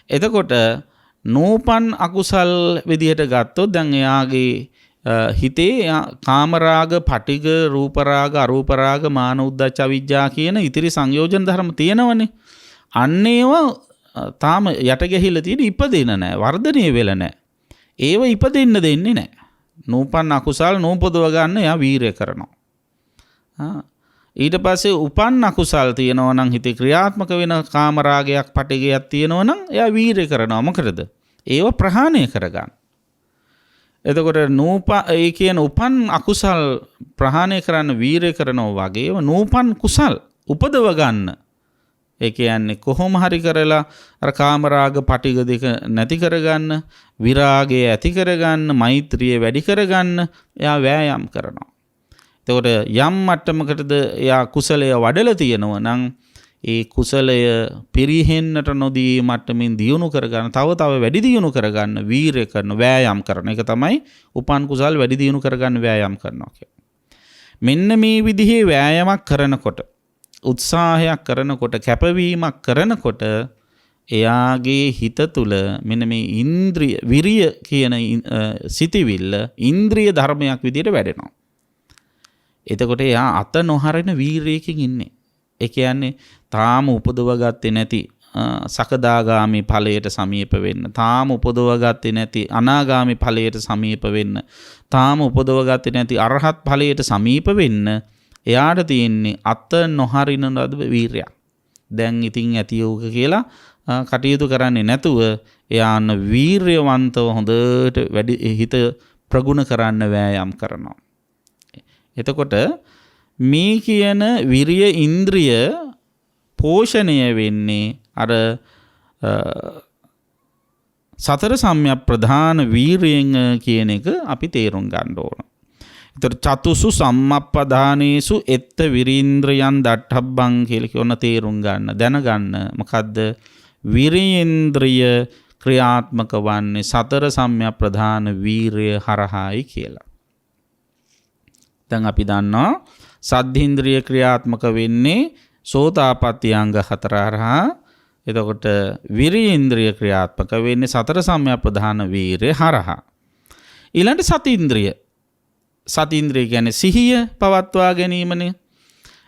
එතකොට නූපන් අකුසල් විදිහට ගත්තොත් දැන් එයාගේ හිතේ කාමරාග, පටිඝ, රූපරාග, අරූපරාග, මාන උද්දච්ච අවිජ්ජා කියන ඉතිරි සංයෝජන ධර්ම තියෙනවනේ. අන්න ඒවා තාම යට ගැහිලා තියෙන ඉපදෙන නැහැ, වර්ධනය වෙලා නැහැ. ඒව ඉපදෙන්න දෙන්නේ නැහැ. නූපන් අකුසල් නූපදව ගන්න එයා වීරය කරනවා. ඊට පස්සේ උපන් අකුසල් තියෙනවා නම් හිතේ ක්‍රියාත්මක වෙන කාමරාගයක්, පටිඝයක් තියෙනවා නම් එයා වීරය කරනවා. මොකටද? ඒව ප්‍රහාණය කරගන්න. එතකොට ඒ කියන උපන් අකුසල් ප්‍රහාණය කරන්න වීරය කරනවා වගේ නූපන් කුසල් උපදව ගන්න. ඒ කියන්නේ කොහොම හරි කරලා අර කාමරාග පටිඝ දෙක නැති කරගන්න, විරාගය ඇති කරගන්න, මෛත්‍රිය වැඩි කරගන්න එයා වෑයම් කරනවා. එතකොට යම් මට්ටමකටද එයා කුසලය වඩලා තියෙනවා නම් ඒ කුසලය පිරිහෙන්නට නොදී මට්ටමින් දියුණු කරගන්න, තව වැඩි දියුණු කරගන්න වීරය කරන වෑයම් කරන එක තමයි උපන් කුසල් වැඩි දියුණු කරගන්න වෑයම් කරනවා කියන්නේ. මෙන්න මේ විදිහේ වෑයමක් කරනකොට උත්සාහයක් කරනකොට කැපවීමක් කරනකොට එයාගේ හිත තුළ මෙන්න මේ ඉන්ද්‍රිය විරිය කියන සිතිවිල්ල ඉන්ද්‍රිය ධර්මයක් විදිහට වැඩෙනවා. එතකොට එයා අත නොහරින වීරියකින් ඉන්නේ. ඒ කියන්නේ තාම උපදව ගත්තේ නැති සකදාගාමි ඵලයට සමීප වෙන්න, තාම උපදව ගත්තේ නැති අනාගාමි ඵලයට සමීප වෙන්න, තාම උපදව ගත්තේ නැති අරහත් ඵලයට සමීප වෙන්න එයාට තියෙන්නේ අත නොහරින වීරියක්. දැන් ඉතින් ඇති යෝග කියලා කටයුතු කරන්නේ නැතුව එයාන වීර්යවන්තව හොඳට වැඩි හිත ප්‍රගුණ කරන්න වෑයම් කරනවා. එතකොට මේ කියන විරිය ඉන්ද්‍රිය පෝෂණය වෙන්නේ අර සතර සම්‍යක් ප්‍රධාන වීරියෙන් කියන එක අපි තේරුම් ගන්න ඕන. ඒතර චතුසු සම්මප්පදානේසු එත්ත විරීන්ද්‍රයන් දට්ඨබ්බං කියලා කියන තේරුම් ගන්න දැනගන්න. මොකද්ද විරීන්ද්‍රිය ක්‍රියාත්මක වන්නේ සතර සම්‍යක් ප්‍රධාන වීරිය හරහායි කියලා. දැන් අපි දන්නවා සද්ධින්ද්‍රිය ක්‍රියාත්මක වෙන්නේ සෝතාපට්ටි අංග 4 හරහා. එතකොට විරීන්ද්‍රිය ක්‍රියාත්මක වෙන්නේ සතර සම්‍යක් ප්‍රධාන වීරිය හරහා. ඊළඟට සතීන්ද්‍රිය. සතීන්ද්‍රිය කියන්නේ සිහිය පවත්වා ගැනීමනේ.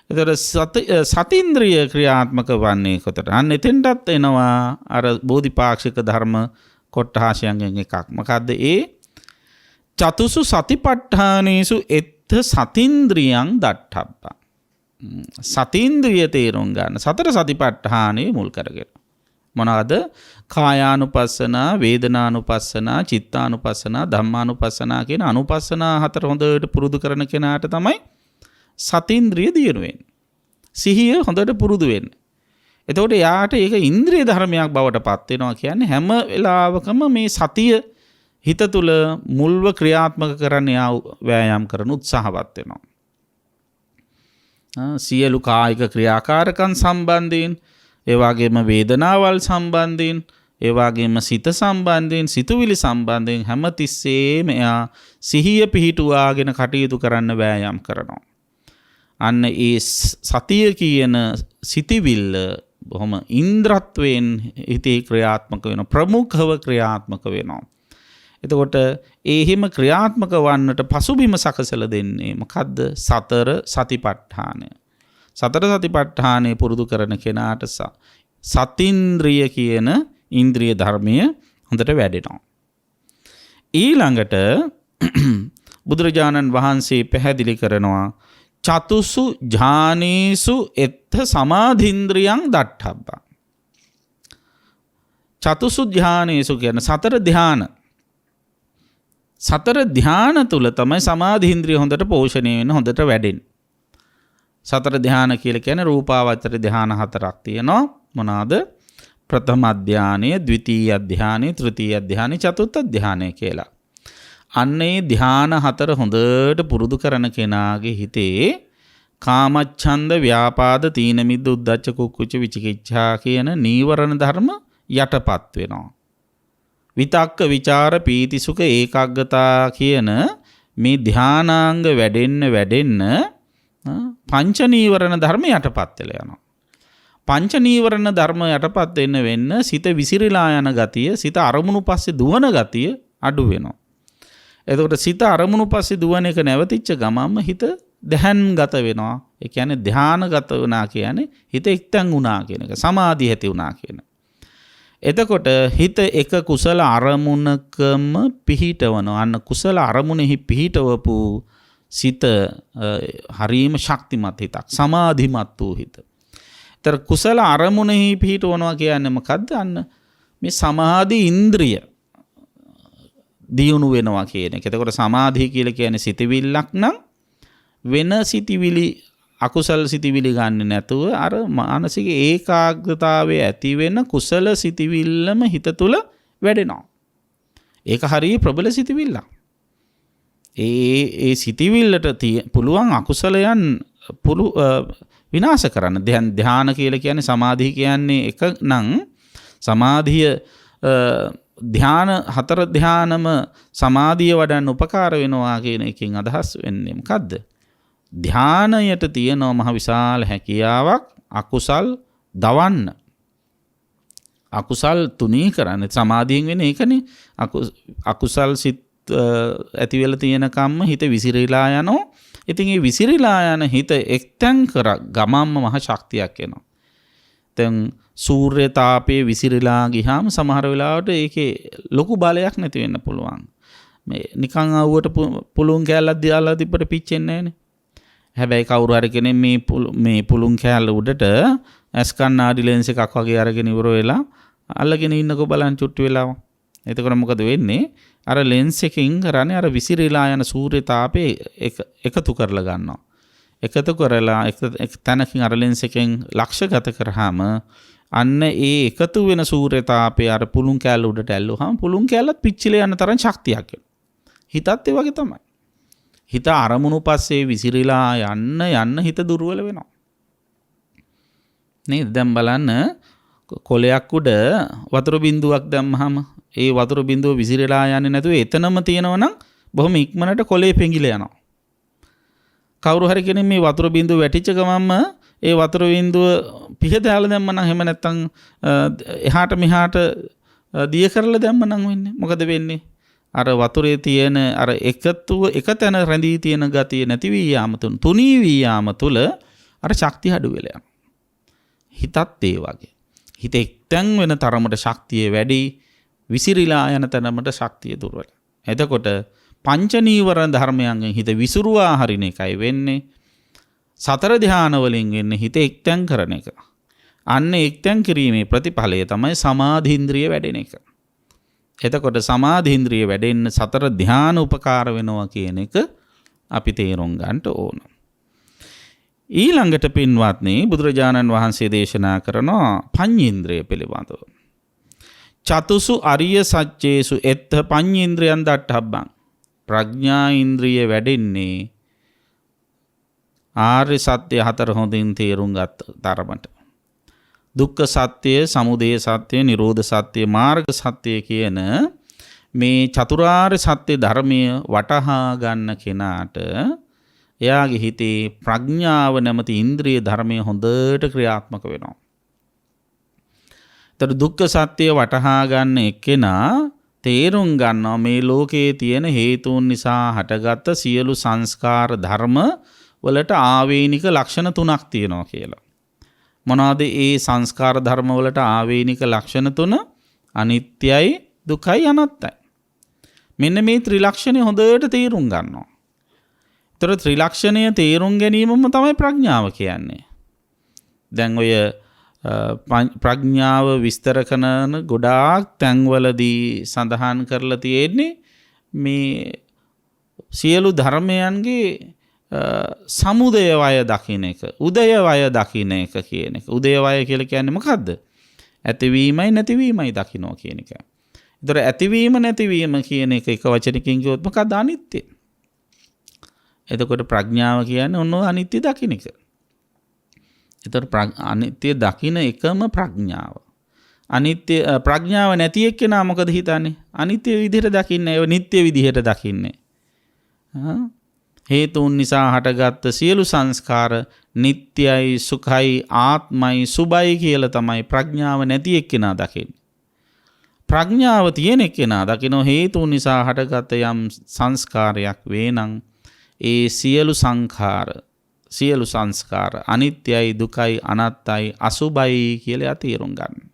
එතකොට සතීන්ද්‍රිය ක්‍රියාත්මක වන්නේ කොතට? අන්න එතෙන්ටත් එනවා අර බෝධිපාක්ෂික ධර්ම කොට්ටාශයන්ගෙන් එකක්. මොකද්ද ඒ? චතුසු සතිපට්ඨානේසු එත්ත සතීන්ද්‍රියං දට්ඨබ්බං. සතීන්ද්‍රිය තේරුම් ගන්න සතර සතිපට්ඨානෙ මුල් කරගෙන. මොනවාද? කායානුපස්සනා, වේදනානුපස්සනා, චිත්තානුපස්සනා, ධම්මානුපස්සනා කියන අනුපස්සනා 4 හොඳට පුරුදු කරන කෙනාට තමයි සතීන්ද්‍රිය දියුණු වෙන්නේ. සිහිය හොඳට පුරුදු වෙන්නේ. එතකොට යාට ඒක ඉන්ද්‍රිය ධර්මයක් බවට පත් වෙනවා කියන්නේ හැම වෙලාවකම මේ සතිය හිත තුළ මුල්ව ක්‍රියාත්මක කරන්න යා වෑයම් කරන උත්සාහවත් වෙනවා. සියලු කායික ක්‍රියාකාරකම් සම්බන්ධයෙන්, ඒ වගේම වේදනාවල් සම්බන්ධයෙන්, ඒ වගේම සිත සම්බන්ධයෙන්, සිතුවිලි සම්බන්ධයෙන් හැමතිස්සෙම එයා සිහිය පිහිටුවාගෙන කටයුතු කරන්න වෑයම් කරනවා. අන්න ඒ සතිය කියන සිතිවිල්ල බොහොම ඉන්ද්‍රත්වයෙන් හිතේ ක්‍රියාත්මක වෙනවා, ප්‍රමුඛව ක්‍රියාත්මක වෙනවා. එතකොට ඒ හිම ක්‍රියාත්මක වන්නට පසුබිම සකසලා දෙන්නේ මොකද්ද? සතර සතිපට්ඨානය. සතර සතිපට්ඨානය පුරුදු කරන කෙනාට සතීන්ද්‍රිය කියන ඉන්ද්‍රිය ධර්මය හොඳට වැඩෙනවා. ඊළඟට බුදුරජාණන් වහන්සේ පැහැදිලි කරනවා චතුසු ඥානේසු එත්ත සමාධින්ද්‍රියං දට්ඨබ්බං. චතුසු ඥානේසු කියන සතර ධ්‍යාන. සතර ධ්‍යාන තුල තමයි සමාධින්ද්‍රිය හොඳට පෝෂණය වෙන, හොඳට වැඩෙන්නේ. සතර ධ්‍යාන කියලා කියන්නේ රූපාවචර ධ්‍යාන 4ක් තියෙනවා. මොනවාද? ප්‍රථම ධ්‍යානය, ද්විතීය ධ්‍යානය, තෘතීය ධ්‍යානය, චතුර්ථ ධ්‍යානය කියලා. අන්නේ ධ්‍යාන 4 හොඳට පුරුදු කරන කෙනාගේ හිතේ කාමච්ඡන්ද, ව්‍යාපාද, තීන මිද්ද, උද්ධච්ච, කුක්කුච්ච, විචිකිච්ඡා කියන නීවරණ ධර්ම යටපත් වෙනවා. විතක්ක, විචාර, පීති, සුඛ, ඒකාග්‍රතා කියන මේ ධානාංග වැඩෙන්න පංච නීවරණ ධර්ම යටපත් වෙලා යනවා. පංච නීවරණ ධර්ම යටපත් වෙන්න සිත විසිරීලා යන ගතිය, සිත අරමුණු පස්සේ දුවන ගතිය අඩු වෙනවා. එතකොට සිත අරමුණු පස්සේ දුවන එක නැවතිච්ච ගමන්ම හිත ධ්‍යානගත වෙනවා. ඒ කියන්නේ ධ්‍යානගත වුණා කියන්නේ හිත එක්තැන් වුණා කියන එක, සමාධිය ඇති වුණා කියන එක. එතකොට හිත එක කුසල අරමුණකම පිහිටවනවා. අන්න කුසල අරමුණෙහි පිහිටවපු සිත හරීම ශක්තිමත් හිතක්, සමාධිමත් වූ හිත. ඒතර කුසල අරමුණෙහි පිහිටවනවා කියන්නේ මොකද්ද? අන්න මේ සමාධි ඉන්ද්‍රිය දියුණු වෙනවා කියන එක. එතකොට සමාධිය කියලා කියන්නේ සිතවිල්ලක් නම් වෙන සිතවිලි අකුසල සිතිවිලි ගන්න නැතුව අර මානසික ඒකාග්‍රතාවයේ ඇති වෙන කුසල සිතිවිල්ලම හිත තුළ වැඩෙනවා. ඒක හරිය ප්‍රබල සිතිවිල්ලක්. ඒ සිතිවිල්ලට පුළුවන් අකුසලයන් විනාශ කරන්න. ධ්‍යාන කියලා කියන්නේ සමාධිය කියන්නේ එක නම් සමාධිය ධ්‍යාන 4 ධ්‍යානම සමාධිය වඩන්න උපකාර වෙනවා කියන එකෙන් අදහස් වෙන්නේ මොකද්ද? ධානයට තියෙනවා මහ විශාල හැකියාවක් අකුසල් දවන්න. අකුසල් තුනී කරන්න. සමාධියෙන් වෙන්නේ ඒකනේ. අකුසල් සිත් ඇති වෙලා තියෙන කම්ම හිත විසිරීලා යනවා. ඉතින් මේ විසිරීලා යන හිත එක්තෙන් කර ගමම්ම මහ ශක්තියක් එනවා. දැන් සූර්ය තාපයේ විසිරීලා ගියාම සමහර වෙලාවට ඒකේ ලොකු බලයක් නැති වෙන්න පුළුවන්. මේ නිකන් ආවුවට පුළුන් කැලක් දාලා තිබ්බට පිච්චෙන්නේ නැහනේ. හැබැයි කවුරු හරි කෙනෙක් මේ පුළුන් කැල උඩට ඇස් කණ්ණාඩි ලෙන්ස් එකක් වගේ අරගෙන ඉවර වෙලා අල්ලගෙන ඉන්නකෝ බලන්න චුට්ටි වෙලාව. එතකොට මොකද වෙන්නේ? අර ලෙන්ස් එකකින් කරන්නේ අර විසිරීලා යන සූර්ය තාපේ එකතු කරලා ගන්නවා. එකතු කරලා එක තැනකින් අර ලෙන්ස් එකෙන් ලක්ෂගත කරාම අන්න ඒ එකතු වෙන සූර්ය තාපේ අර පුළුන් කැල උඩට ඇල්ලුවාම පුළුන් කැලත් පිච්චිලා යන තරම් ශක්තියක් එනවා. හිතත් ඒ වගේ තමයි. හිත අරමුණු පස්සේ විසිරීලා යන්න හිත දුර්වල වෙනවා. නේද? දැන් බලන්න කොලයක් උඩ වතුර බින්දුවක් දැම්මහම ඒ වතුර බින්දුව විසිරීලා යන්නේ නැතුව එතනම තියෙනවා නම් බොහොම ඉක්මනට කොලේ පෙඟිලා යනවා. කවුරු හරි කෙනෙක් මේ වතුර බින්දුව වැටිච්ච ගමන්ම ඒ වතුර බින්දුව පිහ දාලා දැම්ම නම් එහෙම නැත්තම් එහාට මෙහාට දිය කරලා දැම්ම නම් වෙන්නේ මොකද වෙන්නේ? අර වතුරේ තියෙන අර එකතුව එක තැන රැඳී තියෙන ගතිය නැති වී යාම තුනී වී යාම තුල අර ශක්තිය අඩු වෙලා යනවා. හිතත් ඒ වගේ. හිත එක්තෙන් වෙන තරමට ශක්තිය වැඩි, විසිරීලා යන තරමට ශක්තිය දුර්වල. එතකොට පංච නීවරණ ධර්මයන්ගෙන් හිත විසිරුවා හරින එකයි වෙන්නේ. සතර ධාන වලින් වෙන්නේ හිත එක්තෙන් කරන එක. අන්න එක්තෙන් කිරීමේ ප්‍රතිඵලය තමයි සමාධීන්ද්‍රිය වැඩෙන එක. එතකොට සමාධීන්ද්‍රිය වැඩෙන්න සතර ධාන උපකාර වෙනවා කියන එක අපි තේරුම් ගන්න ඕන. ඊළඟට පින්වත්නි බුදුරජාණන් වහන්සේ දේශනා කරනවා පඤ්චේන්ද්‍රය පිළිබඳව. චතුසු අරිය සත්‍යේසු එත්ත පඤ්චේන්ද්‍රයන් දට්ඨබ්බං. ප්‍රඥා ඉන්ද්‍රිය වැඩෙන්නේ ආර්ය සත්‍ය හතර හොඳින් තේරුම් ගත්ත තරමට. දුක්ඛ සත්‍ය, සමුදය සත්‍ය, නිරෝධ සත්‍ය, මාර්ග සත්‍ය කියන මේ චතුරාර්ය සත්‍ය ධර්මය වටහා ගන්න කෙනාට එයාගේ හිතේ ප්‍රඥාව නැමැති ඉන්ද්‍රිය ධර්මය හොඳට ක්‍රියාත්මක වෙනවා. ඒතර දුක්ඛ සත්‍ය වටහා ගන්න එක්කෙනා තේරුම් ගන්නවා මේ ලෝකයේ තියෙන හේතුන් නිසා හටගත්ත සියලු සංස්කාර ධර්ම වලට ආවේනික ලක්ෂණ තුනක් තියෙනවා කියලා. මොනවාද ඒ සංස්කාර ධර්ම වලට ආවේනික ලක්ෂණ තුන? අනිත්‍යයි, දුකයි, අනාත්තයි. මෙන්න මේ ත්‍රිලක්ෂණය හොඳට තේරුම් ගන්නවා. ඒතර ත්‍රිලක්ෂණය තේරුම් ගැනීමම තමයි ප්‍රඥාව කියන්නේ. දැන් ඔය ප්‍රඥාව විස්තර කරන ගොඩාක් තැන්වලදී සඳහන් කරලා තියෙන්නේ මේ සියලු ධර්මයන්ගේ සමුදය වය දකින්න එක, උදය වය දකින්න එක කියන එක. උදය වය කියලා කියන්නේ මොකද්ද? ඇතිවීමයි නැතිවීමයි දකින්නවා කියන එක. ඒතර ඇතිවීම නැතිවීම කියන එක වචනකින් කිව්වොත් මොකක්ද? අනිත්‍ය. එතකොට ප්‍රඥාව කියන්නේ ඔන්න අනිත්‍ය දකින්න එක. ඒතර අනිත්‍ය දකින්න එකම ප්‍රඥාව. අනිත්‍ය ප්‍රඥාව නැති එක්කෙනා මොකද හිතන්නේ? අනිත්‍ය විදිහට දකින්නේ, ඒ නිට්ටය විදිහට දකින්නේ. හේතුන් නිසා හටගත්ත සියලු සංස්කාර නිට්ටයයි, සුඛයි, ආත්මයි, සුබයි කියලා තමයි ප්‍රඥාව නැති එක්කෙනා දකින්නේ. ප්‍රඥාව තියෙන එක්කෙනා දකින්න හේතුන් නිසා හටගත්ත යම් සංස්කාරයක් වේනම් ඒ සියලු සංස්කාර අනිත්‍යයි, දුකයි, අනාත්තයි, අසුබයි කියලා තේරුම් ගන්න.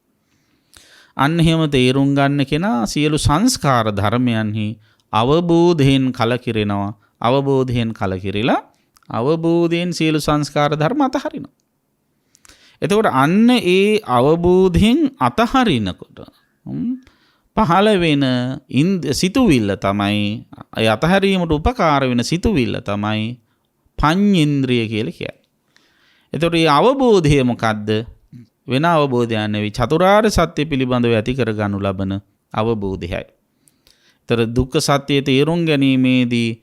අන්න එහෙම තේරුම් ගන්න කෙනා සියලු සංස්කාර ධර්මයන්හි අවබෝධයෙන් කලකිරෙනවා. අවබෝධයෙන් කලකිරිලා අවබෝධයෙන් සියලු සංස්කාර ධර්ම අතහරිනවා. එතකොට අන්න ඒ අවබෝධයෙන් අතහරිනකොට පහළ වෙන සිතුවිල්ල තමයි, ඒ අතහැරීමට උපකාර වෙන සිතුවිල්ල තමයි පඤ්චේන්ද්‍රිය කියලා කියන්නේ. එතකොට මේ අවබෝධය මොකද්ද? වෙන අවබෝධයක් නෙවෙයි, චතුරාර්ය සත්‍ය පිළිබඳව ඇති කරගනු ලබන අවබෝධයයි. ඒතර දුක්ඛ සත්‍යයේ තේරුම් ගැනීමේදී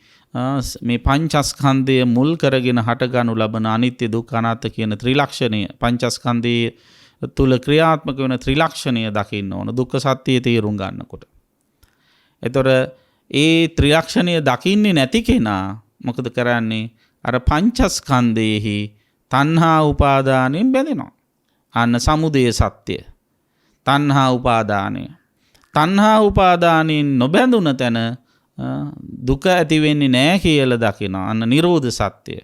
මේ පංචස්කන්ධය මුල් කරගෙන හටගනු ලබන අනිත්‍ය, දුක්ඛ, අනාත්ම කියන ත්‍රිලක්ෂණය, පංචස්කන්ධයේ තුල ක්‍රියාත්මක වෙන ත්‍රිලක්ෂණය දකින්න ඕන දුක්ඛ සත්‍යයේ තේරුම් ගන්නකොට. ඒතර ඒ ත්‍රිලක්ෂණය දකින්නේ නැති කෙනා මොකද කරන්නේ? අර පංචස්කන්ධයේහි තණ්හා උපාදානෙන් බැඳෙනවා. අන්න සමුදය සත්‍ය. තණ්හා උපාදානය. තණ්හා උපාදානෙන් නොබැඳුන තැන දුක ඇති වෙන්නේ නැහැ කියලා දකිනවා. අන්න නිරෝධ සත්‍ය.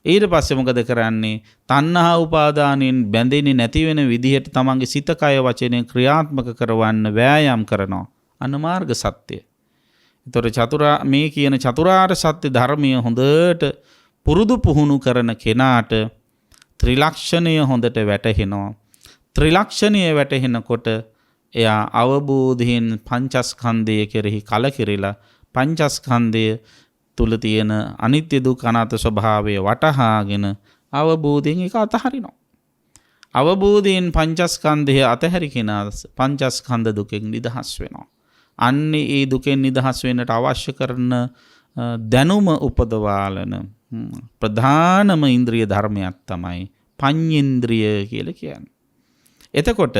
ඊට පස්සේ මොකද කරන්නේ? තණ්හා උපාදානෙන් බැඳෙන්නේ නැති වෙන විදිහට තමන්ගේ සිත කය වචනය ක්‍රියාත්මක කරවන්න වෑයම් කරනවා. අන්න මාර්ග සත්‍ය. ඒතර මේ කියන චතුරාර්ය සත්‍ය ධර්මය හොඳට පුරුදු පුහුණු කරන කෙනාට ත්‍රිලක්ෂණය හොඳට වැටහෙනවා. ත්‍රිලක්ෂණය වැටහෙනකොට එයා අවබෝධයෙන් පංචස්කන්ධය කෙරෙහි කලකිරිලා පංචස්කන්ධය තුල තියෙන අනිත්‍ය දුක් අනාත්ම ස්වභාවය වටහාගෙන අවබෝධයෙන් ඒක අතහරිනවා. අවබෝධයෙන් පංචස්කන්ධය අතහැරි කෙනා පංචස්කන්ධ දුකෙන් නිදහස් වෙනවා. අන්නේ ඒ දුකෙන් නිදහස් වෙන්නට අවශ්‍ය කරන දැනුම උපදවාලන ප්‍රධානම ඉන්ද්‍රිය ධර්මයක් තමයි පඤ්චේන්ද්‍රිය කියලා කියන්නේ. එතකොට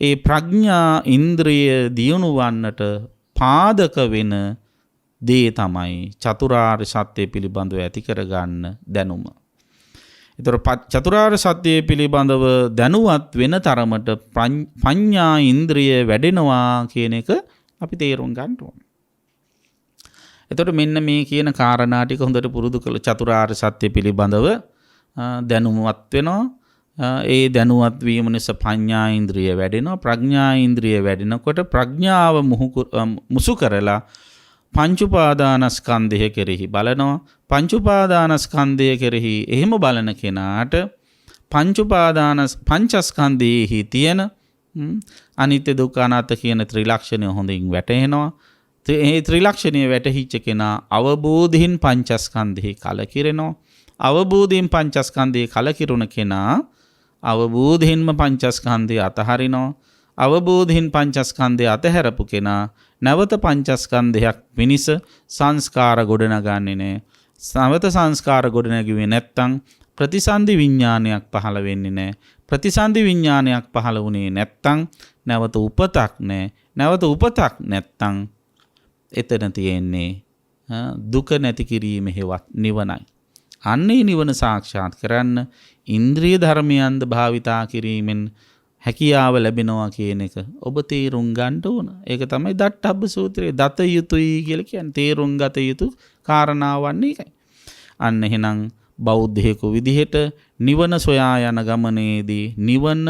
ඒ ප්‍රඥා ඉන්ද්‍රිය දියුණු වන්නට පාදක වෙන දේ තමයි චතුරාර්ය සත්‍ය පිළිබඳව ඇති කරගන්න දැනුම. ඒතර චතුරාර්ය සත්‍ය පිළිබඳව දැනුවත් වෙන තරමට පඤ්ඤා ඉන්ද්‍රිය වැඩෙනවා කියන එක අපි තේරුම් ගන්න ඕනේ. එතකොට මෙන්න මේ කියන කාරණා ටික හොඳට පුරුදු කළ චතුරාර්ය සත්‍ය පිළිබඳව දැනුවත් වෙනවා. ඒ දැනුවත් වීම නිසා පඤ්ඤා ඉන්ද්‍රිය වැඩෙනවා. ප්‍රඥා ඉන්ද්‍රිය වැඩෙනකොට ප්‍රඥාව මුසු කරලා පංච උපාදානස්කන්ධය කෙරෙහි බලනවා. පංච උපාදානස්කන්ධය කෙරෙහි එහෙම බලන කෙනාට පංචස්කන්ධයේහි තියෙන අනිත්‍ය දුක්ඛ අනාත්ම කියන ත්‍රිලක්ෂණය හොඳින් වැටහෙනවා. ඒ ත්‍රිලක්ෂණය වැටහිච්ච කෙනා අවබෝධයෙන් පංචස්කන්ධෙහි කලකිරෙනවා. අවබෝධයෙන් පංචස්කන්ධයේ කලකිරුණ කෙනා අවබෝධයෙන්ම පංචස්කන්ධය අතහරිනවා. අවබෝධයෙන් පංචස්කන්ධය අතහැරපු කෙනා නැවත පංචස්කන්ධයක් මිනිස සංස්කාර ගොඩනගන්නේ නැහැ. නැවත සංස්කාර ගොඩනගුවේ නැත්තම් ප්‍රතිසන්දි විඥානයක් පහළ වෙන්නේ නැහැ. ප්‍රතිසන්දි විඥානයක් පහළ වුණේ නැත්තම් නැවත උපතක් නැහැ. නැවත උපතක් නැත්තම් එතන තියෙන්නේ දුක නැති කිරීම හේවත් නිවනයි. අන්නේ නිවන සාක්ෂාත් කරන්න ඉන්ද්‍රිය ධර්මයන්ද භාවිතා කිරීමෙන් හැකියාව ලැබෙනවා කියන එක ඔබ තේරුම් ගන්න ඕන. ඒක තමයි දට්ඨබ්බ සූත්‍රයේ දත යුතුයි කියලා කියන්නේ. තේරුම් ගත යුතු කාරණාවන් එකයි. අන්න එහෙනම් බෞද්ධයෙකු විදිහට නිවන සොයා යන ගමනේදී නිවන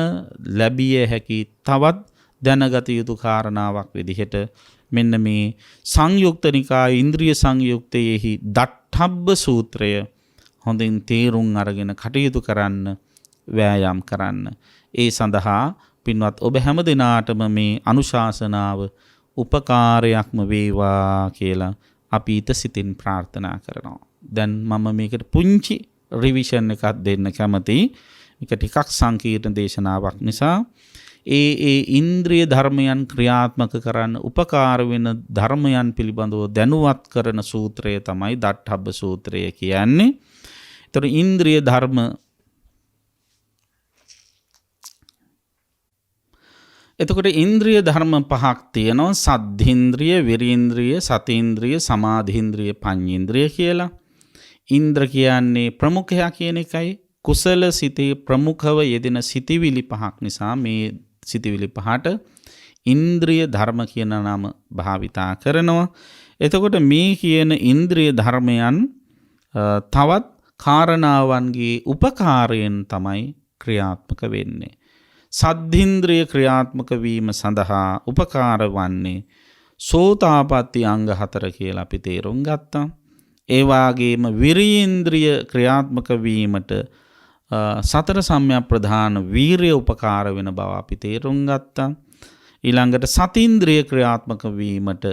ලැබිය හැකි තවත් දැනගත යුතු කාරණාවක් විදිහට මෙන්න මේ සංයුක්ත නිකාය ඉන්ද්‍රිය සංයුක්තයේහි දට්ඨබ්බ සූත්‍රය හොඳින් තේරුම් අරගෙන කටයුතු කරන්න වෑයම් කරන්න. ඒ සඳහා පින්වත් ඔබ හැම දිනාටම මේ අනුශාසනාව උපකාරයක්ම වේවා කියලා අපි ඊට සිතින් ප්‍රාර්ථනා කරනවා. දැන් මම මේකට පුංචි රිවිෂන් එකක් දෙන්න කැමතියි. මේක ටිකක් සංකීර්ණ දේශනාවක් නිසා ඒ ඉන්ද්‍රිය ධර්මයන් ක්‍රියාත්මක කරන්න උපකාර වෙන ධර්මයන් පිළිබඳව දැනුවත් කරන සූත්‍රය තමයි දට්ඨබ්බ සූත්‍රය කියන්නේ. ඒතර ඉන්ද්‍රිය ධර්ම එතකොට ඉන්ද්‍රිය ධර්ම පහක් තියෙනවා. සද්ධින්ද්‍රිය, විරීන්ද්‍රිය, සතීන්ද්‍රිය, සමාධීන්ද්‍රිය, පඤ්චේන්ද්‍රිය කියලා. ඉන්ද්‍ර කියන්නේ ප්‍රමුඛයා කියන එකයි. කුසල සිතේ ප්‍රමුඛව යෙදෙන සිතිවිලි පහක් නිසා මේ සිතිවිලි පහට ඉන්ද්‍රිය ධර්ම කියන නම භාවිතා කරනවා. එතකොට මේ කියන ඉන්ද්‍රිය ධර්මයන් තවත් කාරණාවන්ගේ උපකාරයෙන් තමයි ක්‍රියාත්මක වෙන්නේ. සද්ධින්ද්‍රිය ක්‍රියාත්මක වීම සඳහා උපකාර වන්නේ සෝතාපට්ටි අංග 4 කියලා අපි තේරුම් ගත්තා. ඒ වගේම විරීන්ද්‍රිය ක්‍රියාත්මක වීමට සතර සම්‍යක් ප්‍රධාන වීරිය උපකාර වෙන බව අපි තේරුම් ගත්තා. ඊළඟට සතීන්ද්‍රිය ක්‍රියාත්මක වීමට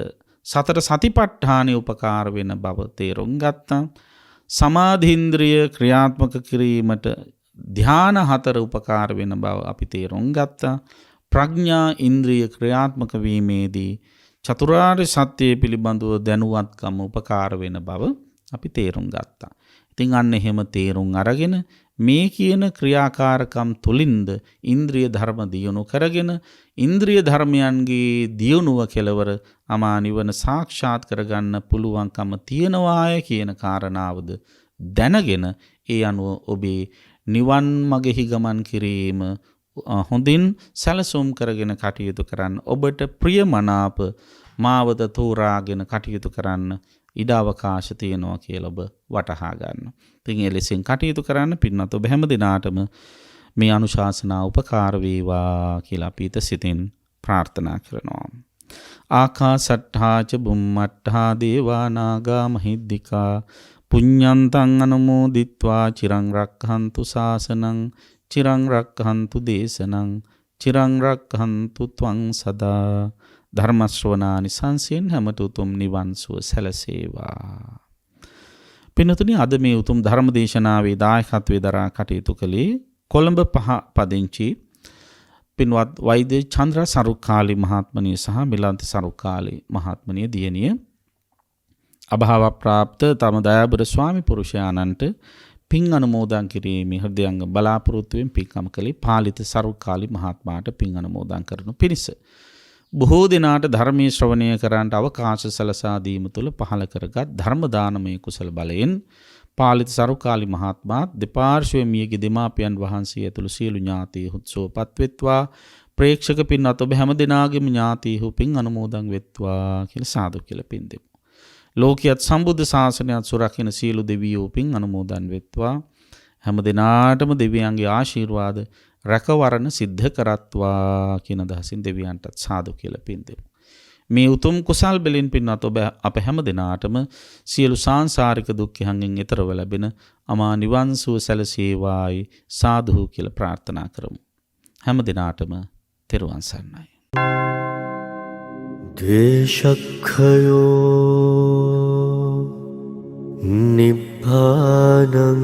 සතර සතිපට්ඨානෙ උපකාර වෙන බව තේරුම් ගත්තා. සමාධීන්ද්‍රිය ක්‍රියාත්මක කිරීමට ධ්‍යාන 4 උපකාර වෙන බව අපි තේරුම් ගත්තා. ප්‍රඥා ඉන්ද්‍රිය ක්‍රියාත්මක වීමේදී චතුරාර්ය සත්‍ය පිළිබඳව දැනුවත්කම උපකාර වෙන බව අපි තේරුම් ගත්තා. ඉතින් අන්න එහෙම තේරුම් අරගෙන මේ කියන ක්‍රියාකාරකම් තුලින්ද ඉන්ද්‍රිය ධර්ම දියුණු කරගෙන ඉන්ද්‍රිය ධර්මයන්ගේ දියුණුව කෙලවර අමා නිවන සාක්ෂාත් කරගන්න පුළුවන්කම තියනවාය කියන කාරණාවද දැනගෙන ඒ අනුව ඔබේ නිවන් මගෙහි ගමන් කිරීම හොඳින් සැලසුම් කරගෙන කටයුතු කරන්න. ඔබට ප්‍රියමනාප මාවත තෝරාගෙන කටයුතු කරන්න ඉඩ අවකාශ තියෙනවා කියලා ඔබ වටහා ගන්න. ඉතින් ඒ ලෙසින් කටයුතු කරන්න පින්නත් ඔබ හැම දිනාටම මේ අනුශාසනා උපකාර වේවා කියලා අපි සිතින් ප්‍රාර්ථනා කරනවා. ආකාසට්ඨා ච බුම්මට්ඨා දේවා නාග මහිද්దికා පුඤ්ඤන්තං අනුමෝදිත්වා චිරං රක්ඛන්තු ශාසනං චිරං රක්ඛන්තු දේශනං චිරං රක්ඛන්තු ත්වං සදා ධර්ම ශ්‍රවණානි සංසයෙන් හැමත උතුම් නිවන් සුව සැලසේවා. පින්තුනි, අද මේ උතුම් ධර්ම දේශනාවේ දායකත්වයේ දරා කටයුතු කළේ කොළඹ පහ පදිංචි පින්වත් වෛද්‍ය චන්ද්‍ර සරුක්කාලි මහත්මනිය සහ මිලන්ති සරුක්කාලි මහත්මනිය දියණිය අභාව ප්‍රාප්ත තම දයාබර ස්වාමි පුරුෂයාණන්ට පින් අනුමෝදන් කිරීමේ හෘදයංග බලාපොරොත්තුවෙන් පින්කම් කළේ පාලිත සරුක්කාලි මහත්මයාට පින් අනුමෝදන් කරනු පිණිස බොහෝ දිනාට ධර්මයේ ශ්‍රවණය කරන්නට අවකාශ සලසා දීම තුළ පහළ කරගත් ධර්ම දානමය කුසල බලයෙන් පාලිත සරුකාලි මහත්මයාත් දෙපාර්ශ්වයේ මියගිය දෙමාපියන් වහන්සේ ඇතුළු සියලු ඥාතීහු සුවපත් වෙත්වා. ප්‍රේක්ෂක පින්වත් ඔබ හැම දිනාගේම ඥාතීහු පින් අනුමෝදන් වෙත්වා කියලා සාදු කියලා පින් දෙමු. ලෝකියත් සම්බුද්ධ ශාසනයත් සුරකින්න සියලු දෙවියෝ පින් අනුමෝදන් වෙත්වා. හැම දිනාටම දෙවියන්ගේ ආශිර්වාද රැකවරණ සිද්ධ කරත්වා කියන අදහසින් දෙවියන්ටත් සාදු කියලා පින් දෙමු. මේ උතුම් කුසල් බැලින් පින්වත් ඔබ අප හැම දිනාටම සියලු සාංශාරික දුක්ඛයන්ගෙන් ඈතරව ලැබෙන අමා නිවන් සුව සැලසේවායි සාදු කියලා ප්‍රාර්ථනා කරමු. හැම දිනාටම තෙරුවන් සරණයි. ද්වේෂක්ඛයෝ නිබ්බානං